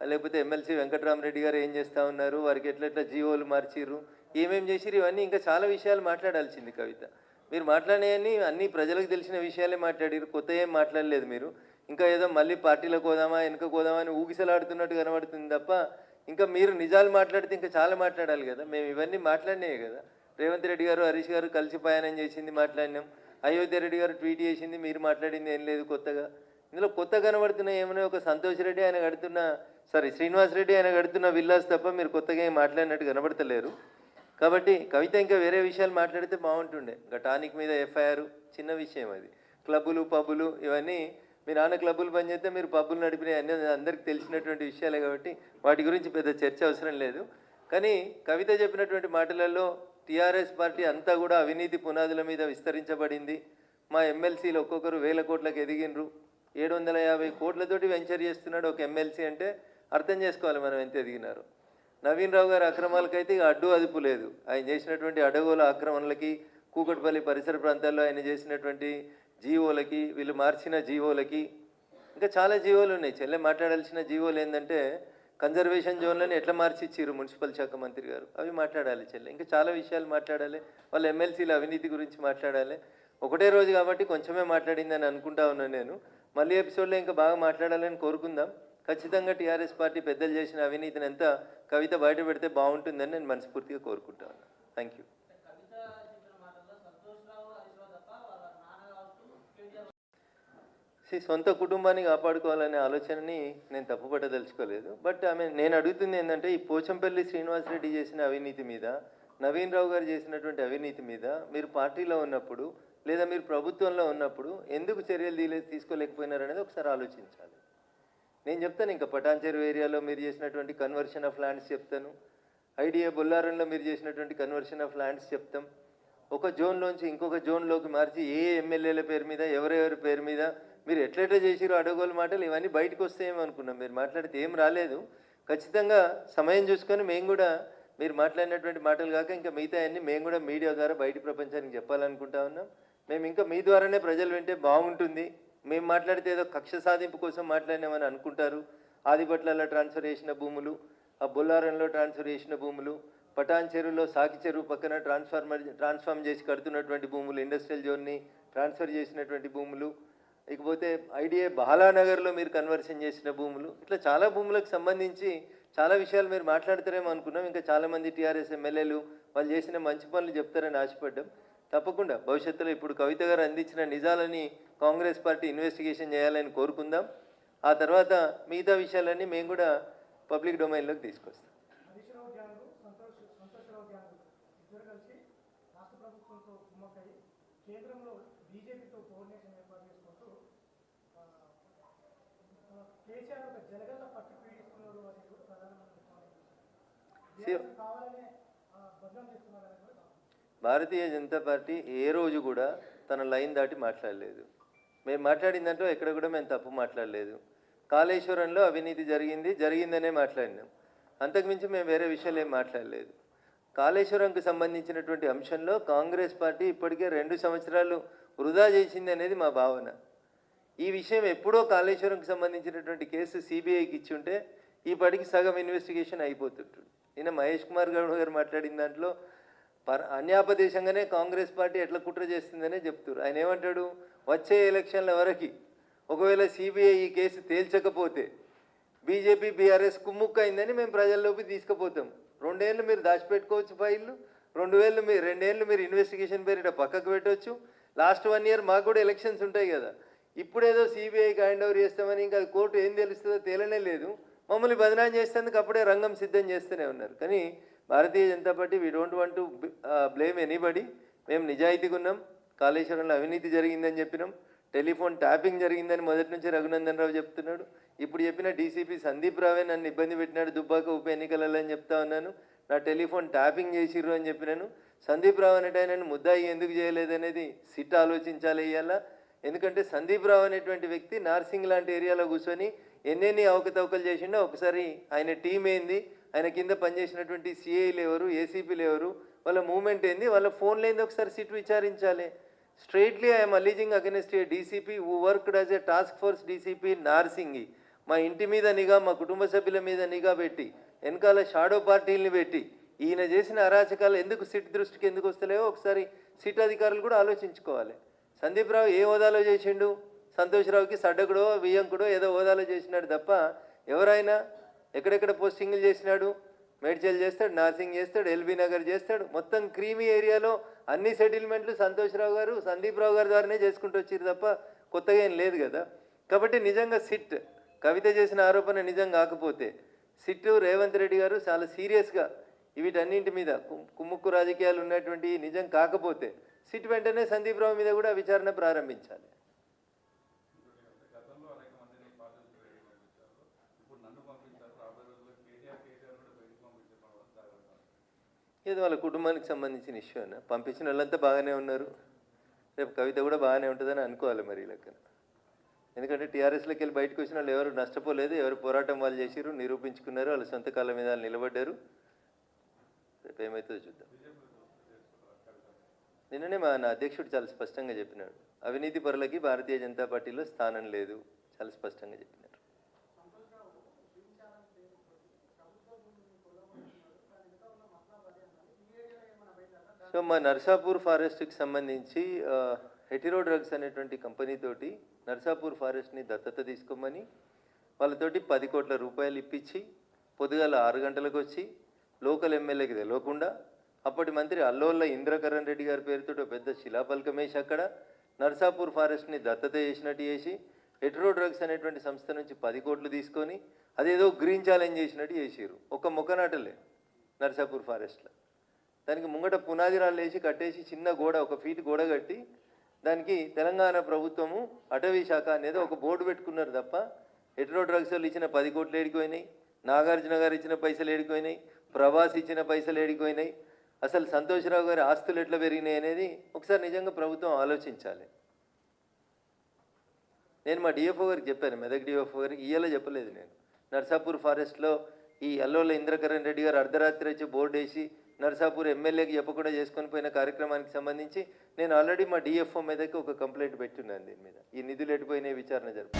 లేకపోతే ఎమ్మెల్సీ వెంకటరామరెడ్డి గారు ఏం చేస్తూ ఉన్నారు, వారికి ఎట్లెట్లా జీవోలు మార్చిర్రు, ఏమేమి చేసిరు, ఇవన్నీ ఇంకా చాలా విషయాలు మాట్లాడాల్సింది కవిత. మీరు మాట్లాడేవన్నీ అన్నీ ప్రజలకు తెలిసిన విషయాలే మాట్లాడారు, కొత్త ఏం మాట్లాడలేదు మీరు. ఇంకా ఏదో మళ్ళీ పార్టీలకు పోదామా వెనుక పోదామా అని ఊగిసలాడుతున్నట్టు కనబడుతుంది తప్ప ఇంకా మీరు నిజాలు మాట్లాడితే ఇంకా చాలా మాట్లాడాలి కదా. మేము ఇవన్నీ మాట్లాడినాయి కదా. రేవంత్ రెడ్డి గారు హరీష్ గారు కలిసి ప్రయాణం చేసింది మాట్లాడినాం, అయోధ్య రెడ్డి గారు ట్వీట్ చేసింది, మీరు మాట్లాడింది ఏం లేదు కొత్తగా. ఇందులో కొత్త కనబడుతున్న ఏమైనా ఒక సంతోష్ రెడ్డి ఆయన కడుతున్న శ్రీనివాస్ రెడ్డి ఆయన కడుతున్న విల్లాస్ తప్ప మీరు కొత్తగా ఏం మాట్లాడినట్టు కనబడతలేరు. కాబట్టి కవిత ఇంకా వేరే విషయాలు మాట్లాడితే బాగుంటుండే. ఇంకా టానిక్ మీద ఎఫ్ఐఆర్ చిన్న విషయం అది. క్లబ్బులు పబ్బులు ఇవన్నీ మీ నాన్న క్లబ్బులు బంద్ చేస్తే మీరు పబ్బులు నడిపినాయి అన్నీ అందరికీ తెలిసినటువంటి విషయాలే కాబట్టి వాటి గురించి పెద్ద చర్చ అవసరం లేదు. కానీ కవిత చెప్పినటువంటి మాటలలో టీఆర్ఎస్ పార్టీ అంతా కూడా అవినీతి పునాదుల మీద విస్తరించబడింది. మా ఎమ్మెల్సీలు ఒక్కొక్కరు 1000 కోట్లకు ఎదిగినరు. 750 కోట్లతోటి వెంచర్ చేస్తున్నాడు ఒక ఎమ్మెల్సీ అంటే అర్థం చేసుకోవాలి మనం ఎంత ఎదిగినారు. నవీన్ రావు గారి అక్రమాలకైతే ఇక అడ్డు అదుపు లేదు. ఆయన చేసినటువంటి అడగోల ఆక్రమణలకి, కూకట్పల్లి పరిసర ప్రాంతాల్లో ఆయన చేసినటువంటి జీవోలకి, వీళ్ళు మార్చిన జీవోలకి, ఇంకా చాలా జీవోలు ఉన్నాయి. చెల్లె మాట్లాడాల్సిన జీవోలు ఏంటంటే కన్జర్వేషన్ జోన్లను ఎట్లా మార్చి ఇచ్చిర్రు మున్సిపల్ శాఖ మంత్రి గారు, అవి మాట్లాడాలి చెల్లె. ఇంకా చాలా విషయాలు మాట్లాడాలి. వాళ్ళ ఎమ్మెల్సీల అవినీతి గురించి మాట్లాడాలి. ఒకటే రోజు కాబట్టి కొంచెమే మాట్లాడిందని అనుకుంటా ఉన్నాను నేను. మళ్ళీ ఎపిసోడ్లో ఇంకా బాగా మాట్లాడాలని కోరుకుందాం. ఖచ్చితంగా టీఆర్ఎస్ పార్టీ పెద్దలు చేసిన అవినీతిని ఎంత కవిత బయట పెడితే బాగుంటుందని నేను మనస్ఫూర్తిగా కోరుకుంటాను. Thank you. సొంత కుటుంబాన్ని కాపాడుకోవాలనే ఆలోచనని నేను తప్పుపట్టదలుచుకోలేదు. బట్ నేను అడుగుతుంది ఏంటంటే ఈ పోచంపల్లి శ్రీనివాసరెడ్డి చేసిన అవినీతి మీద, నవీన్ రావు గారు చేసినటువంటి అవినీతి మీద మీరు పార్టీలో ఉన్నప్పుడు లేదా మీరు ప్రభుత్వంలో ఉన్నప్పుడు ఎందుకు చర్యలు తీసుకోలేకపోయినారనేది ఒకసారి ఆలోచించాలి. నేను చెప్తాను, ఇంకా పటాన్చెరు ఏరియాలో మీరు చేసినటువంటి కన్వర్షన్ ఆఫ్ ల్యాండ్స్ చెప్తాను. ఐడియా బొల్లారంలో మీరు చేసినటువంటి కన్వర్షన్ ఆఫ్ ల్యాండ్స్ చెప్తాం. ఒక జోన్లోంచి ఇంకొక జోన్లోకి మార్చి ఏ ఎమ్మెల్యేల పేరు మీద ఎవరెవరి పేరు మీద మీరు ఎట్లెట్లా చేసిరో అడగోలు మాటలు ఇవన్నీ బయటకు వస్తాయేమో అనుకున్నాం. మీరు మాట్లాడితే ఏం రాలేదు. ఖచ్చితంగా సమయం చూసుకొని మేము కూడా మీరు మాట్లాడినటువంటి మాటలు కాక ఇంకా మిగతా అన్నీ మేము కూడా మీడియా ద్వారా బయట ప్రపంచానికి చెప్పాలనుకుంటా ఉన్నాం. మేము ఇంకా మీ ద్వారానే ప్రజలు వింటే బాగుంటుంది. మేము మాట్లాడితే ఏదో కక్ష సాధింపు కోసం మాట్లాడినామని అనుకుంటారు. ఆదిపట్లలో ట్రాన్స్ఫర్ చేసిన భూములు, ఆ బొల్లారంలో ట్రాన్స్ఫర్ చేసిన భూములు, పటాన్ చెరువులో సాకి చెరువు పక్కన ట్రాన్స్ఫార్మ్ చేసి కడుతున్నటువంటి భూములు, ఇండస్ట్రియల్ జోన్ని ట్రాన్స్ఫర్ చేసినటువంటి భూములు, ఇకపోతే ఐడిఏ బాలానగర్లో మీరు కన్వర్షన్ చేసిన భూములు, ఇట్లా చాలా భూములకు సంబంధించి చాలా విషయాలు మీరు మాట్లాడతారేమో అనుకున్నాం. ఇంకా చాలామంది టీఆర్ఎస్ ఎమ్మెల్యేలు వాళ్ళు చేసిన మంచి పనులు చెప్తారని ఆశపడ్డాం. తప్పకుండా భవిష్యత్తులో ఇప్పుడు కవిత గారు అందించిన నిజాలని కాంగ్రెస్ పార్టీ ఇన్వెస్టిగేషన్ చేయాలని కోరుకుందాం. ఆ తర్వాత మిగతా విషయాలన్నీ మేము కూడా పబ్లిక్ డొమైన్లోకి తీసుకొస్తాం. భారతీయ జనతా పార్టీ ఏ రోజు కూడా తన లైన్ దాటి మాట్లాడలేదు. మేము మాట్లాడిందంటూ ఎక్కడ కూడా మేము తప్పు మాట్లాడలేదు. కాళేశ్వరంలో అవినీతి జరిగిందనే మాట్లాడినాం. అంతకుమించి మేము వేరే విషయాలు ఏం మాట్లాడలేదు. కాళేశ్వరంకు సంబంధించినటువంటి అంశంలో కాంగ్రెస్ పార్టీ ఇప్పటికే 2 సంవత్సరాలు వృధా చేసింది అనేది మా భావన. ఈ విషయం ఎప్పుడో కాళేశ్వరంకు సంబంధించినటువంటి కేసు సిబిఐకి ఇచ్చి ఉంటే ఈపాటికి సగం ఇన్వెస్టిగేషన్ అయిపోతుంటుంది. నిన్న మహేష్ కుమార్ గౌడ్ గారు మాట్లాడిన దాంట్లో అన్యాపదేశంగానే కాంగ్రెస్ పార్టీ ఎట్లా కుట్ర చేస్తుందనే చెప్తారు. ఆయన ఏమంటాడు, వచ్చే ఎలక్షన్ల వరకు ఒకవేళ సిబిఐ ఈ కేసు తేల్చకపోతే బీజేపీ బీఆర్ఎస్ కుమ్ముక్కైందని మేము ప్రజల్లోకి తీసుకుపోతాం. 2 ఏళ్ళు మీరు దాచిపెట్టుకోవచ్చు ఫైళ్ళు, 2 ఏళ్ళు మీరు ఇన్వెస్టిగేషన్ పేరిట పక్కకు పెట్టవచ్చు. లాస్ట్ 1 ఇయర్ మాకు కూడా ఎలక్షన్స్ ఉంటాయి కదా. ఇప్పుడేదో సిబిఐకి హ్యాండ్ ఓవర్ చేస్తామని ఇంకా కోర్టు ఏం తెలుస్తుందో తేలనే లేదు. మమ్మల్ని బదనాం చేసేందుకు అప్పుడే రంగం సిద్ధం చేస్తూనే ఉన్నారు. కానీ Bharatiya Janata Party we don't want to blame anybody. మేము నిజాయితీగా ఉన్నాం. కాళేశ్వరంలో అవినీతి జరిగిందని చెప్పినాం. టెలిఫోన్ ట్యాపింగ్ జరిగిందని మొదటి నుంచి రఘునందన్ రావు చెప్తున్నాడు. ఇప్పుడు చెప్పిన డీసీపీ సందీప్ రావే నన్ను ఇబ్బంది పెట్టినాడు దుబ్బాక ఉప ఎన్నికలలో అని చెప్తా ఉన్నాను. నా టెలిఫోన్ ట్యాపింగ్ చేసిర్రు అని చెప్పినాను. సందీప్ రావు అనేట ఆయనను ముద్దాయి ఎందుకు చేయలేదనేది సిట్ ఆలోచించాలి ఇవాళ. ఎందుకంటే సందీప్ రావు అనేటువంటి వ్యక్తి నార్సింగ్ లాంటి ఏరియాలో కూర్చొని ఎన్నెన్ని అవకతవకలు చేసిండో ఒకసారి ఆయన టీం ఏంది, ఆయన కింద పనిచేసినటువంటి సిఐలు ఎవరు, ఏసీపీలు ఎవరు, వాళ్ళ మూవ్మెంట్ ఏంది, వాళ్ళ ఫోన్లు ఏంది ఒకసారి సిట్ విచారించాలి. Straightly I'm alleging against a DCP who worked as a task force DCP Narsingi. మా ఇంటి మీద నిఘా, మా కుటుంబ సభ్యుల మీద నిఘా పెట్టి వెనకాల షాడో పార్టీలని పెట్టి ఈయన చేసిన అరాచకాలు ఎందుకు సిట్ దృష్టికి ఎందుకు వస్తలేవో ఒకసారి సిట్ అధికారులు కూడా ఆలోచించుకోవాలి. సందీప్ రావు ఏ హోదాలో చేసిండు, సంతోష్రావుకి సడ్డకుడో వియ్యంకుడో ఏదో హోదాలో చేసినాడు తప్ప ఎవరైనా ఎక్కడెక్కడ పోస్టింగ్లు చేసినాడు, మేడ్చల్ చేస్తాడు, నార్సింగ్ చేస్తాడు, ఎల్బీ నగర్ చేస్తాడు. మొత్తం క్రీమీ ఏరియాలో అన్ని సెటిల్మెంట్లు సంతోష్రావు గారు, సందీప్ రావు గారి ద్వారానే చేసుకుంటూ వచ్చారు తప్ప కొత్తగా ఏం లేదు కదా. కాబట్టి నిజంగా సిట్ కవిత చేసిన ఆరోపణ నిజం కాకపోతే సిట్ రేవంత్ రెడ్డి గారు చాలా సీరియస్గా వీటన్నింటి మీద కుమ్ముక్కు రాజకీయాలు ఉన్నటువంటి నిజం కాకపోతే సిట్ వెంటనే సందీప్ రావు మీద కూడా విచారణ ప్రారంభించాలి. ఏదో వాళ్ళ కుటుంబానికి సంబంధించిన ఇష్యూ అన్న, పంపించిన వాళ్ళంతా బాగానే ఉన్నారు, రేపు కవిత కూడా బాగానే ఉంటుందని అనుకోవాలి మరి లెక్కన. ఎందుకంటే టీఆర్ఎస్లోకి వెళ్ళి బయటకు వచ్చిన వాళ్ళు ఎవరు నష్టపోలేదు, ఎవరు పోరాటం వాళ్ళు చేసిరు, నిరూపించుకున్నారు, వాళ్ళ సొంత కాళ్ళ మీద వాళ్ళు నిలబడ్డారు. రేపు ఏమవుతుందో చూద్దాం. నిన్ననే నా అధ్యక్షుడు చాలా స్పష్టంగా చెప్పినాడు, అవినీతి పరులకి భారతీయ జనతా పార్టీలో స్థానం లేదు, చాలా స్పష్టంగా చెప్పినారు. సో మా నర్సాపూర్ ఫారెస్ట్కి సంబంధించి హెటిరో డ్రగ్స్ అనేటువంటి కంపెనీతోటి నర్సాపూర్ ఫారెస్ట్ని దత్తత తీసుకోమని వాళ్ళతోటి 10 కోట్ల రూపాయలు ఇప్పించి పొద్దుగాల 6 గంటలకు వచ్చి లోకల్ ఎమ్మెల్యేకి తెలియకుండా అప్పటి మంత్రి అల్లోళ్ళ ఇంద్రకరణ్ రెడ్డి గారి పేరుతో పెద్ద శిలాఫలకం వేసి అక్కడ నర్సాపూర్ ఫారెస్ట్ని దత్తత చేసినట్టు చేసి హెటిరో డ్రగ్స్ అనేటువంటి సంస్థ నుంచి 10 కోట్లు తీసుకొని అదేదో గ్రీన్ ఛాలెంజ్ చేసినట్టు చేసిరు. ఒక మొక్కనాటలే నర్సాపూర్ ఫారెస్ట్లో. దానికి ముంగట పునాది రాళ్ళు వేసి కట్టేసి చిన్న గోడ, 1 ఫీట్ గోడ కట్టి దానికి తెలంగాణ ప్రభుత్వము అటవీ శాఖ అనేది ఒక బోర్డు పెట్టుకున్నారు తప్ప హెటిరో డ్రగ్స్ వాళ్ళు ఇచ్చిన 10 కోట్లు ఏడిపోయినాయి, నాగార్జున గారు ఇచ్చిన పైసలు ఏడిపోయినాయి, ప్రభాస్ ఇచ్చిన పైసలు ఏడిపోయినాయి, అసలు సంతోష్రావు గారి ఆస్తులు ఎట్లా పెరిగినాయి అనేది ఒకసారి నిజంగా ప్రభుత్వం ఆలోచించాలి. నేను మా డిఎఫ్ఓ గారికి చెప్పాను, మెదక్ డిఎఫ్ఓ గారికి, ఇయ్యాలో చెప్పలేదు నేను. నర్సాపూర్ ఫారెస్ట్లో ఈ అల్లోళ్ళ ఇంద్రకరణ్ రెడ్డి గారు అర్ధరాత్రి వచ్చి బోర్డు వేసి నర్సాపూర్ ఎమ్మెల్యేకి చెప్పకుండా చేసుకొని పోయిన కార్యక్రమానికి సంబంధించి నేను ఆల్రెడీ మా డిఎఫ్ఓ మీదకి ఒక కంప్లైంట్ పెట్టున్నాను. దీని మీద ఈ నిధులు ఎటుపోయినాయి విచారణ జరుపు.